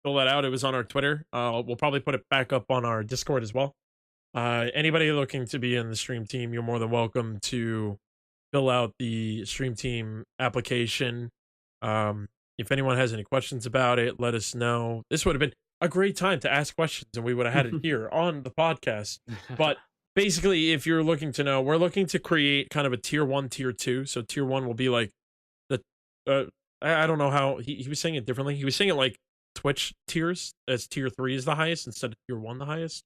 fill that out. It was on our Twitter. We'll probably put it back up on our Discord as well. Anybody looking to be in the stream team, you're more than welcome to fill out the stream team application. If anyone has any questions about it, let us know. This would have been a great time to ask questions, and we would have had it here on the podcast. But basically, if you're looking to know, we're looking to create kind of a tier 1, tier 2. So tier 1 will be like the I don't know how he was saying it differently. He was saying it like Twitch tiers, as tier 3 is the highest instead of tier 1 the highest.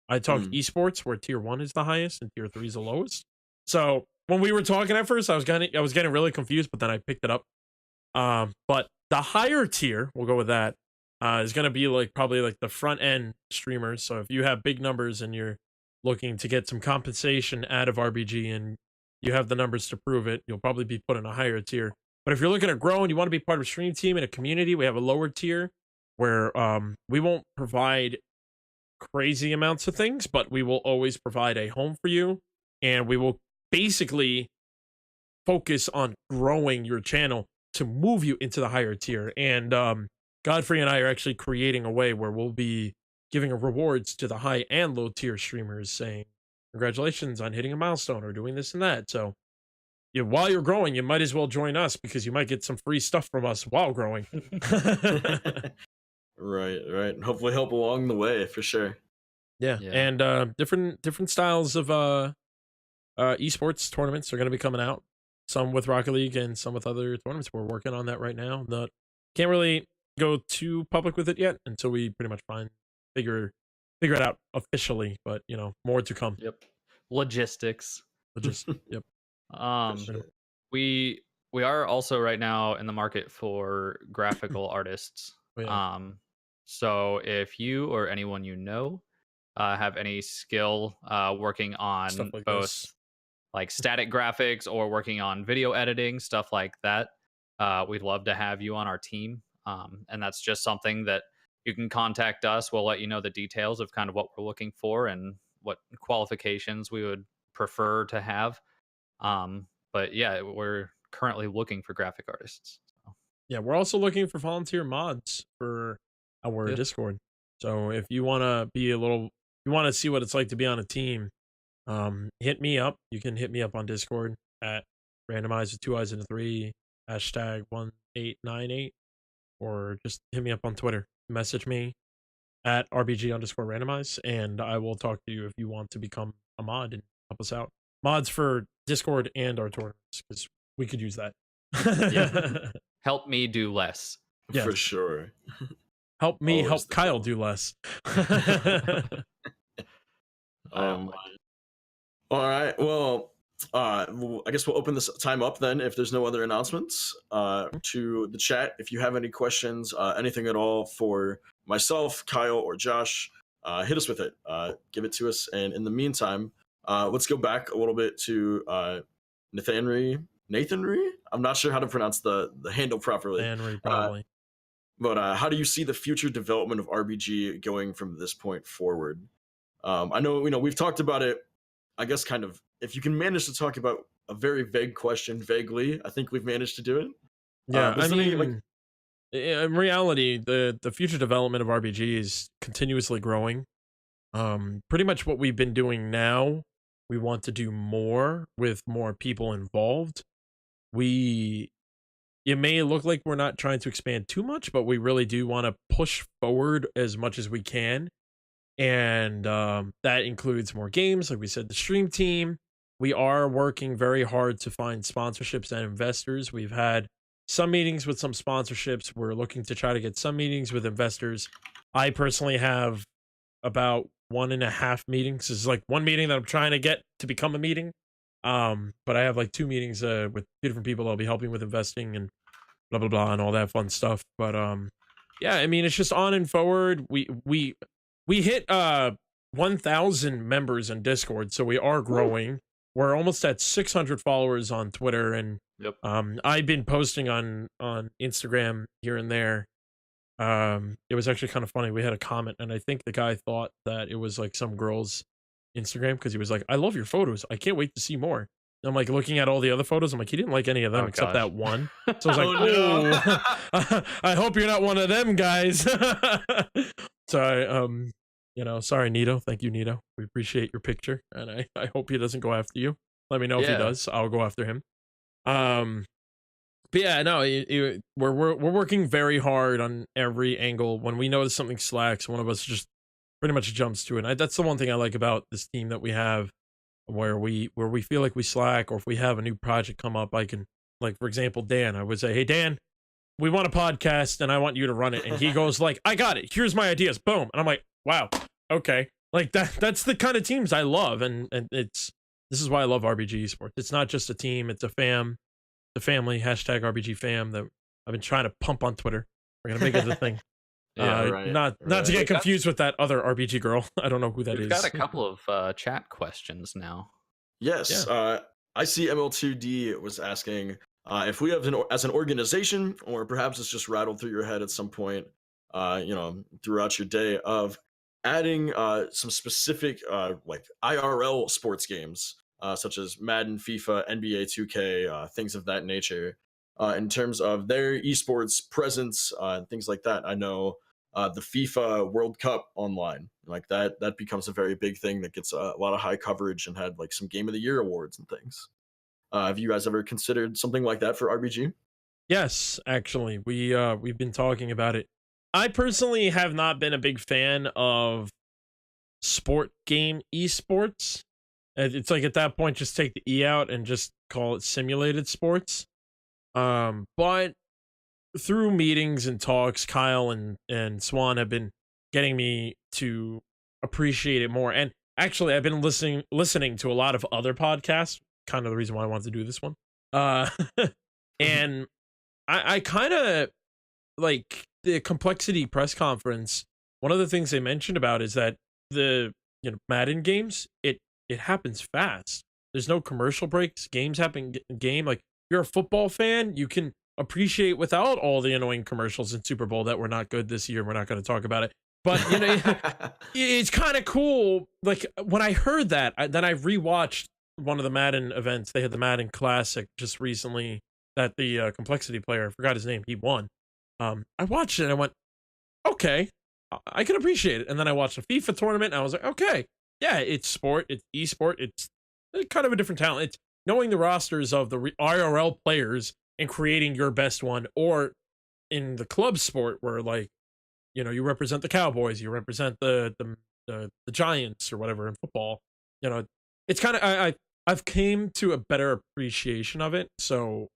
I talk esports, where tier 1 is the highest and tier 3 is the lowest. So when we were talking at first, I was getting really confused, but then I picked it up. But the higher tier, we'll go with that, is going to be like probably like the front end streamers. So if you have big numbers and you're looking to get some compensation out of RBG and you have the numbers to prove it, you'll probably be put in a higher tier. But if you're looking to grow and you want to be part of a stream team in a community, we have a lower tier where we won't provide crazy amounts of things, but we will always provide a home for you, and we will basically focus on growing your channel to move you into the higher tier. And Godfrey and I are actually creating a way where we'll be giving rewards to the high and low tier streamers, saying congratulations on hitting a milestone or doing this and that. So while you're growing, you might as well join us, because you might get some free stuff from us while growing. Right. And hopefully help along the way, for sure. Yeah. And different styles of esports tournaments are going to be coming out. Some with Rocket League and some with other tournaments. We're working on that right now. Can't really go too public with it yet until we pretty much figure it out officially. But more to come. Yep. Logistics. Yep. Sure. We are also right now in the market for graphical artists. So if you or anyone you know have any skill working on like both this, like static graphics or working on video editing, stuff like that, we'd love to have you on our team. And that's just something that you can contact us. We'll let you know the details of kind of what we're looking for and what qualifications we would prefer to have. But yeah, we're currently looking for graphic artists. Yeah, we're also looking for volunteer mods for our Discord. So if you want to you want to see what it's like to be on a team, hit me up. You can hit me up on Discord at randomize with 2 eyes and a 3 #1898, or just hit me up on Twitter. Message me at RBG_randomize, and I will talk to you if you want to become a mod and help us out. mods for Discord and our tournaments, because we could use that. Yeah. Help me do less. Yes. For sure. Help me Always help the Kyle goal. do less. All right. Well, I guess we'll open this time up then, if there's no other announcements, to the chat. If you have any questions, anything at all for myself, Kyle, or Josh, hit us with it. Give it to us. And in the meantime, let's go back a little bit to Nathan Ree. I'm not sure how to pronounce the handle properly. Henry, probably. But how do you see the future development of RBG going from this point forward? I know, we've talked about it, I guess, kind of, if you can manage to talk about a very vague question vaguely, I think we've managed to do it. Yeah, I mean, in reality, the future development of RBG is continuously growing. Pretty much what we've been doing now, we want to do more with more people involved. It may look like we're not trying to expand too much, but we really do want to push forward as much as we can. And that includes more games, like we said, the stream team. We are working very hard to find sponsorships and investors. We've had some meetings with some sponsorships. We're looking to try to get some meetings with investors. I personally have about 1.5 meetings. This is like one meeting that I'm trying to get to become a meeting. But I have like 2 meetings with 2 different people I'll be helping with investing and blah blah blah and all that fun stuff. But yeah, I mean, it's just on and forward. We hit 1,000 members in Discord, so we are growing. We're almost at 600 followers on Twitter, and Yep. I've been posting on Instagram here and there. It was actually kind of funny. We had a comment, and I think the guy thought that it was like some girl's Instagram, because he was like, "I love your photos. I can't wait to see more." And I'm like looking at all the other photos. I'm like, he didn't like any of them except that one. So I was like, Oh, I hope you're not one of them guys. So sorry, Nito. Thank you, Nito. We appreciate your picture, and I hope he doesn't go after you. Let me know if he does. I'll go after him. But yeah, no, we're working very hard on every angle. When we notice something slacks, one of us just pretty much jumps to it. And that's the one thing I like about this team that we have, where we feel like we slack, or if we have a new project come up, I can, like, for example, Dan, I would say, "Hey Dan, we want a podcast and I want you to run it." And he goes like, "I got it. Here's my ideas." Boom. And I'm like, "Wow. Okay." Like that's the kind of teams I love. And this is why I love RBG Esports. It's not just a team, it's a fam, the family, #RBG fam, that I've been trying to pump on Twitter. We're going to make it the thing. Not to get confused with that other RBG girl. I don't know who that is. We've got a couple of chat questions now. Yes. Yeah. I see ML2D was asking if we have as an organization, or perhaps it's just rattled through your head at some point, throughout your day, of adding some specific like IRL sports games, such as Madden, FIFA, NBA 2K, things of that nature, in terms of their esports presence and things like that. I know the FIFA World Cup online, like that becomes a very big thing that gets a lot of high coverage and had like some Game of the Year awards and things. Have you guys ever considered something like that for RBG? Yes, actually, we've been talking about it. I personally have not been a big fan of sport game esports. It's like, at that point, just take the E out and just call it simulated sports. But through meetings and talks, Kyle and Swan have been getting me to appreciate it more. And actually, I've been listening to a lot of other podcasts, kind of the reason why I wanted to do this one. And I kind of like the Complexity press conference. One of the things they mentioned about is that the Madden games, it happens fast. There's no commercial breaks. Games happen game. Like, you're a football fan, you can appreciate without all the annoying commercials in Super Bowl that were not good this year. We're not going to talk about it. But it's kind of cool. Like, when I heard that, then I rewatched one of the Madden events. They had the Madden Classic just recently that the Complexity player, I forgot his name, he won. I watched it and I went, okay, I can appreciate it. And then I watched a FIFA tournament and I was like, okay, yeah, it's sport, it's esport, it's kind of a different talent. It's knowing the rosters of the IRL players and creating your best one, or in the club sport where, like, you represent the Cowboys, you represent the Giants or whatever in football. It's kind of, I I've came to a better appreciation of it. So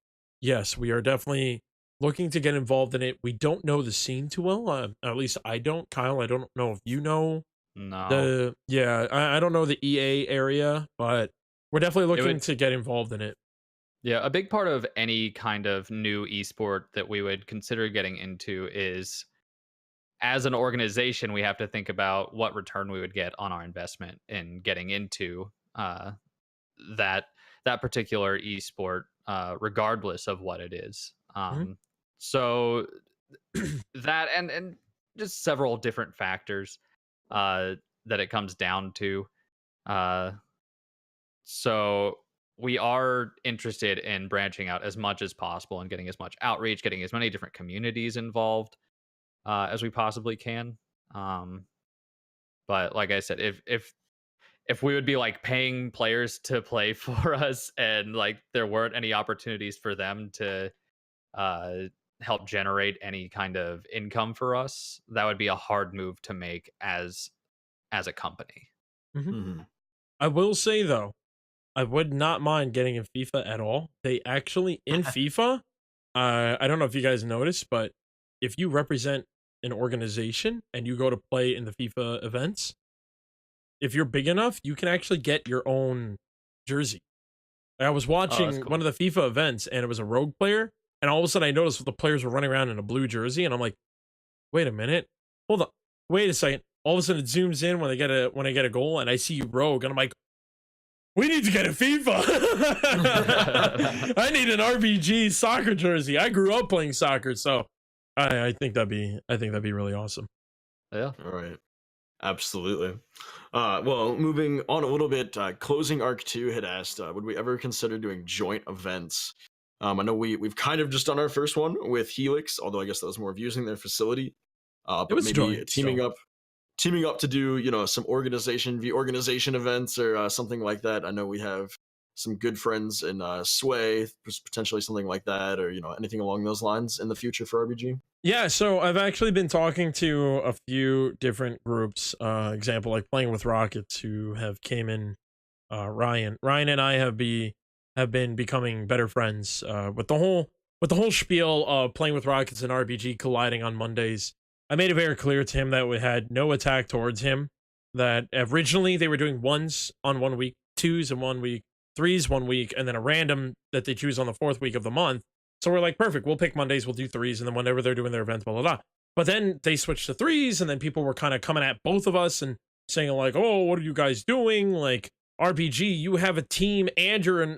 yes, we are definitely looking to get involved in it. We don't know the scene too well. At least I don't. Kyle, I don't know if you know No, I don't know the EA area, but we're definitely it looking would. to get involved in it. Yeah, a big part of any kind of new esport that we would consider getting into is, as an organization, we have to think about what return we would get on our investment in getting into that that particular esport, regardless of what it is. Mhm. So that and just several different factors uh, that it comes down to. Uh, so we are interested in branching out as much as possible and getting as much outreach, getting as many different communities involved as we possibly can. Um, but like I said, if we would be like paying players to play for us and like there weren't any opportunities for them to uh help generate any kind of income for us, that would be a hard move to make as a company. Mhm. Hmm. I will say though, I would not mind getting in FIFA at all. They actually in FIFA, I don't know if you guys noticed, but if you represent an organization and you go to play in the FIFA events, if you're big enough, you can actually get your own jersey. I was Oh, that's watching one cool. of the FIFA events and it was a rogue player, and all of a sudden I noticed the players were running around in a blue jersey, and I'm like, wait a minute, hold on, wait a second. All of a sudden it zooms in when I get a goal, and I see rogue, and I'm like, we need to get a FIFA. I need an RBG soccer jersey. I grew up playing soccer, so I think that'd be really awesome. Yeah. All right. Absolutely. Well, moving on a little bit, Closing Arc 2 had asked, would we ever consider doing joint events? I know we've kind of just done our first one with Helix, although I guess that was more of using their facility. It But was maybe joint, so teaming up to do, some organization v organization events or something like that. I know we have some good friends in Sway, potentially something like that, or anything along those lines in the future for RBG. yeah. So I've actually been talking to a few different groups. Example like Playing with Rockets, who have came in. Ryan and I have been becoming better friends. With the whole spiel of Playing with Rockets and RBG colliding on Mondays. I made it very clear to him that we had no attack towards him. That originally they were doing ones on one week, twos in one week, threes one week, and then a random that they choose on the fourth week of the month. So we're like, perfect. We'll pick Mondays. We'll do threes, and then whenever they're doing their events, blah blah blah. But then they switched to threes, and then people were kind of coming at both of us and saying like, "Oh, what are you guys doing?" Like, RBG, you have a team and you're an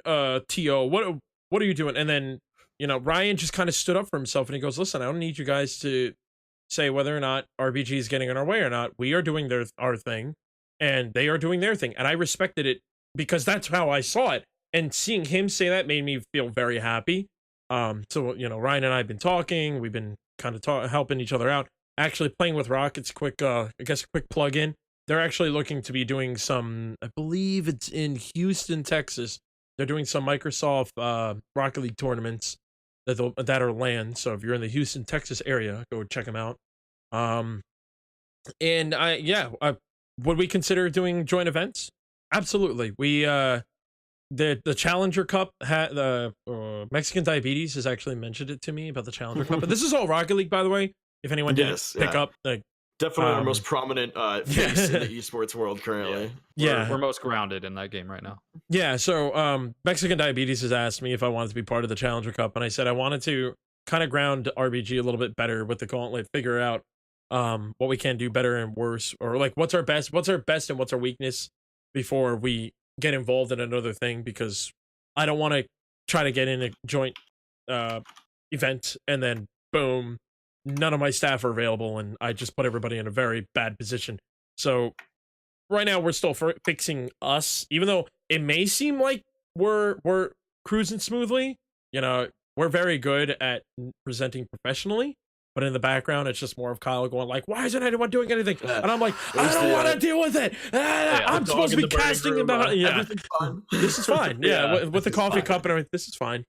TO. What are you doing? And then, Ryan just kind of stood up for himself and he goes, "Listen, I don't need you guys to say whether or not RBG is getting in our way or not. We are doing our thing and they are doing their thing." And I respected it because that's how I saw it. And seeing him say that made me feel very happy. So, Ryan and I have been talking. We've been kind of helping each other out. Actually, Playing with Rockets, I guess a quick plug in. They're actually looking to be doing some, I believe it's in Houston, Texas. They're doing some Microsoft Rocket League tournaments that are LAN. So if you're in the Houston, Texas area, go check them out. Um, and would we consider doing joint events? Absolutely. The Challenger Cup had the Mexican Diabetes has actually mentioned it to me about the Challenger Cup. But this is all Rocket League, by the way. If anyone didn't Yes, pick yeah. up, like, Definitely our most prominent face in the yeah. esports world currently. We're most grounded in that game right now. Yeah, so Mexican Diabetes has asked me if I wanted to be part of the Challenger Cup, and I said I wanted to kind of ground RBG a little bit better with the gauntlet, figure out what we can do better and worse, or like what's our best and what's our weakness before we get involved in another thing, because I don't want to try to get in a joint event and then boom, none of my staff are available and I just put everybody in a very bad position. So right now we're still fixing us, even though it may seem like we're cruising smoothly. We're very good at presenting professionally, but in the background it's just more of Kyle going like, "Why isn't anyone doing anything?" And I'm like, "I don't want to deal with it. I'm supposed to be casting about yeah." Everything's fine. This is fine. Yeah, with the coffee cup and everything, this is fine.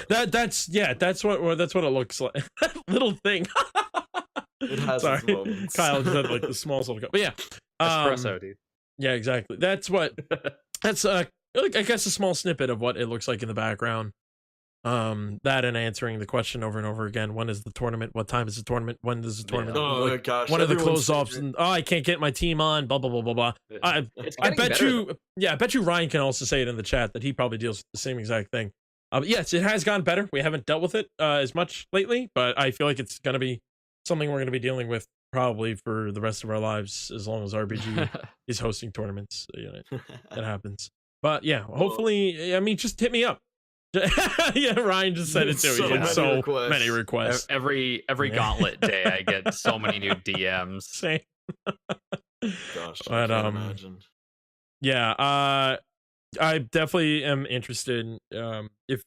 That's what it looks like. Little thing. It has Sorry, its moments. Kyle just had like the small little cup, but yeah, Espresso, dude. yeah, exactly. That's like, I guess a small snippet of what it looks like in the background. That and answering the question over and over again: when is the tournament? What time is the tournament? When does the tournament? Yeah. Oh Like, gosh, when are the everyone's close offs? favorite. And I can't get my team on. Blah blah blah blah blah. It's I getting bet better, you. though. Yeah, I bet you Ryan can also say it in the chat that he probably deals with the same exact thing. But yes, it has gone better. We haven't dealt with it as much lately, but I feel like it's gonna be something we're gonna be dealing with probably for the rest of our lives as long as RBG is hosting tournaments. You know, that happens. But yeah, hopefully, I mean, just hit me up. Yeah, Ryan just said it too. So He gets many so requests. many requests. Every Yeah. gauntlet day, I get so many new DMs. Same. Gosh, I But can't imagine. yeah, I definitely am interested. If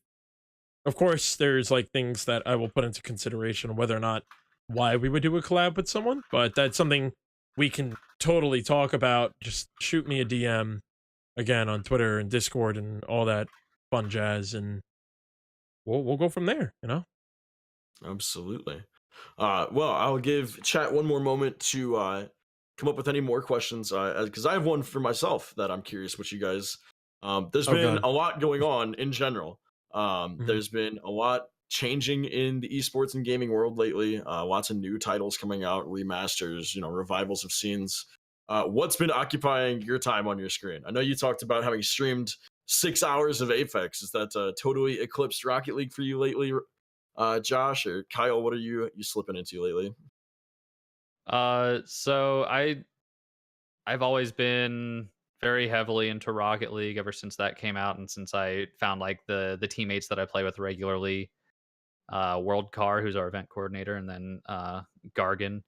of course there's like things that I will put into consideration whether or not why we would do a collab with someone, but that's something we can totally talk about. Just shoot me a DM again on Twitter and Discord and all that fun jazz, and we'll go from there. You know. Absolutely. Well, I'll give chat one more moment to come up with any more questions because I have one for myself that I'm curious what you guys. There's Oh, been God. a lot going on in general. Mhm. There's been a lot changing in the esports and gaming world lately. Lots of new titles coming out, remasters, revivals of scenes. What's been occupying your time on your screen? I know you talked about having streamed 6 hours of Apex. Is that totally eclipsed Rocket League for you lately, Josh or Kyle? What are you slipping into lately? So I've always been very heavily into Rocket League ever since that came out, and since I found like the teammates that I play with regularly, World Car, who's our event coordinator, and then Gargan,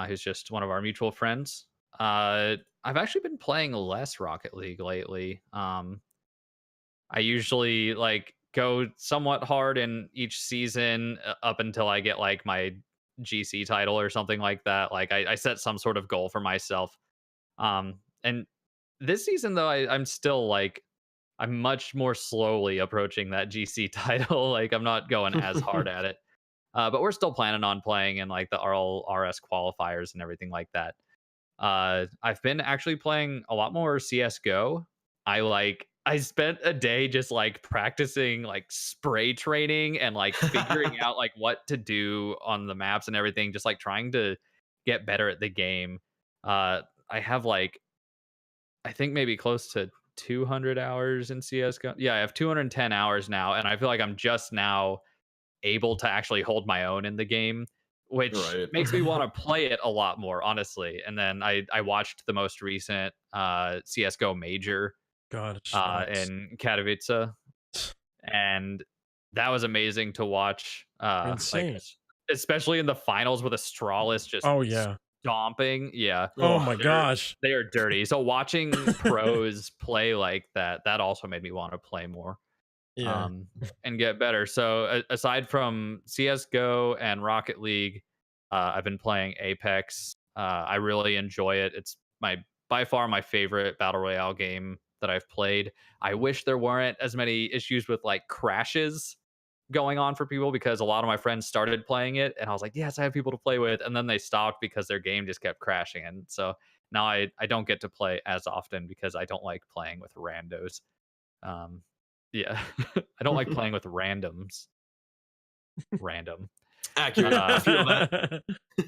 who's just one of our mutual friends. I've actually been playing less Rocket League lately. I usually like go somewhat hard in each season up until I get like my GC title or something like that. Like I set some sort of goal for myself. And this season though, I'm still like I'm much more slowly approaching that GC title. Like I'm not going as hard at it. But we're still planning on playing in like the RL RS qualifiers and everything like that. I've been actually playing a lot more CS:GO. I spent a day just like practicing like spray training and like figuring out like what to do on the maps and everything, just like trying to get better at the game. I have like I think maybe close to 200 hours in CS:GO. Yeah, I have 210 hours now, and I feel like I'm just now able to actually hold my own in the game, which Right. makes me want to play it a lot more, honestly. And then I watched the most recent CS:GO major God, it sucks. in Katowice, and that was amazing to watch. Insane. Especially in the finals with Astralis just Oh yeah. stomping. Yeah, Oh my they're gosh. they are dirty. So watching pros play like that also made me want to play more Yeah. and get better. So aside from CS:GO and Rocket League, I've been playing Apex. I really enjoy it. It's my by far my favorite battle royale game that I've played. I wish there weren't as many issues with like crashes going on for people because a lot of my friends started playing it and I was like, yes, I have people to play with, and then they stopped because their game just kept crashing. And so now I don't get to play as often because I don't like playing with randos. Um, yeah, I don't like playing with randoms. Random. Accurate. I feel that.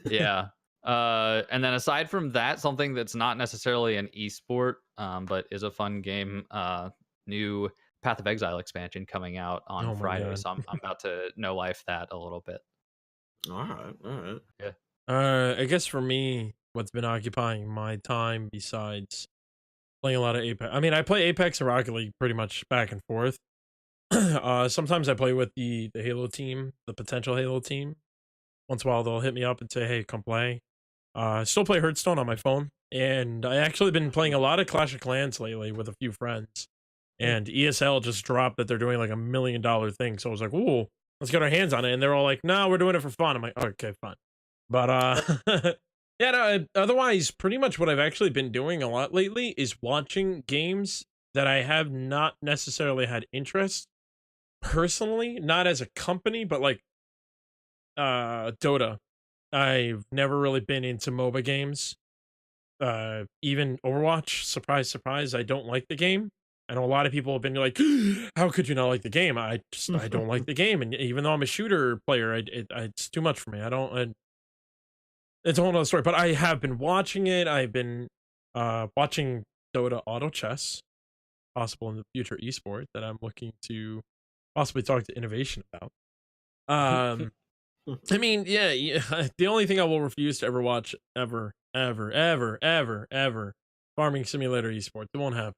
Yeah. And then aside from that, something that's not necessarily an esport, but is a fun game, new Path of Exile expansion coming out on Oh my Friday. God. So I'm about to no life that a little bit. All right. All right. Yeah. I guess for me, what's been occupying my time besides playing a lot of Apex. I mean, I play Apex and Rocket League pretty much back and forth. Sometimes I play with the Halo team, the potential Halo team. Once in a while, they'll hit me up and say, "Hey, come play." I still play Hearthstone on my phone, and I actually been playing a lot of Clash of Clans lately with a few friends. And ESL just dropped that they're doing like $1 million thing, so I was like, "Ooh, let's get our hands on it." And they're all like, "No, we're doing it for fun." I'm like, "Okay, fine." But yeah, no, otherwise, pretty much what I've actually been doing a lot lately is watching games that I have not necessarily had interest personally, not as a company, but like Dota. I've never really been into MOBA games. Even Overwatch, surprise, surprise, I don't like the game. I know a lot of people have been like, how could you not like the game? I don't like the game. And even though I'm a shooter player, it's too much for me. It's a whole nother story, but I have been watching it. I've been watching Dota Auto Chess, possible in the future esport that I'm looking to possibly talk to Innovation about. I mean, yeah, the only thing I will refuse to ever watch, ever, Farming Simulator Esports. It won't happen.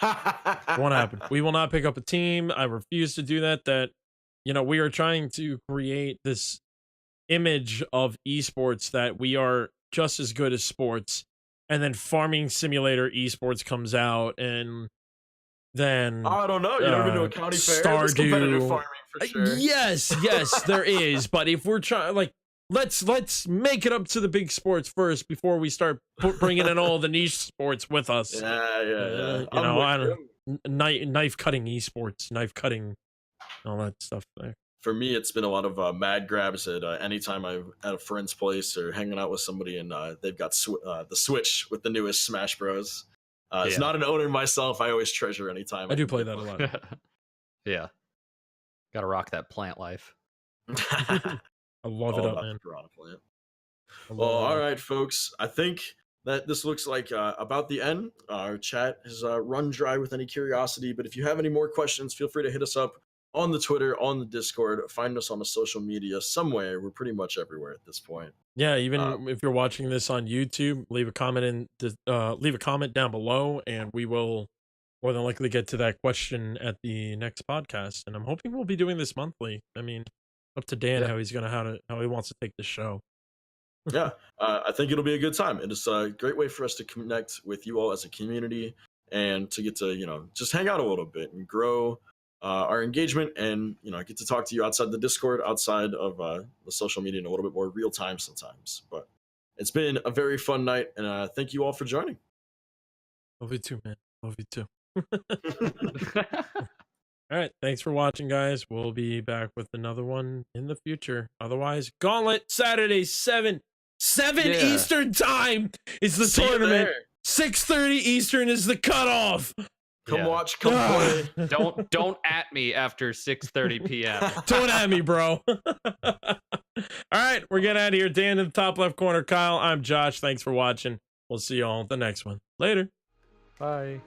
It won't happen. We will not pick up a team. I refuse to do that. We are trying to create this image of esports that we are just as good as sports, and then Farming Simulator Esports comes out, and then I don't know. You never been to a county fair? There's competitive farming for sure. Yes, there is. But if we're trying, like, let's make it up to the big sports first before we start bringing in all the niche sports with us. Yeah. I don't knife cutting esports, knife cutting, all that stuff there. For me, it's been a lot of mad grabs at anytime I'm at a friend's place or hanging out with somebody, and they've got the Switch with the newest Smash Bros. As not an owner myself, I always treasure any time I do play that a lot. Yeah, gotta rock that plant life. I love it up, man. Well, all right, folks. I think that this looks like about the end. Our chat has run dry with any curiosity, but if you have any more questions, feel free to hit us up on the Twitter, on the Discord, find us on the social media somewhere. We're pretty much everywhere at this point. Yeah, even if you're watching this on YouTube, leave a comment down below, and we will more than likely get to that question at the next podcast. And I'm hoping we'll be doing this monthly. I mean, up to Dan how he wants to take the show. Yeah, I think it'll be a good time. It is a great way for us to connect with you all as a community and to get to just hang out a little bit and grow our engagement, and get to talk to you outside the Discord, outside of the social media in a little bit more real time sometimes. But it's been a very fun night, and thank you all for joining. Love you too, man. Love you too. All right, thanks for watching, guys. We'll be back with another one in the future. Otherwise, Gauntlet Saturday 7 Eastern time is the tournament. 6:30 Eastern is the cutoff. Come watch, come play. Don't at me after 6:30 p.m. Don't at me, bro. All right, we're getting out of here. Dan in the top left corner. Kyle, I'm Josh. Thanks for watching. We'll see you all at the next one. Later. Bye.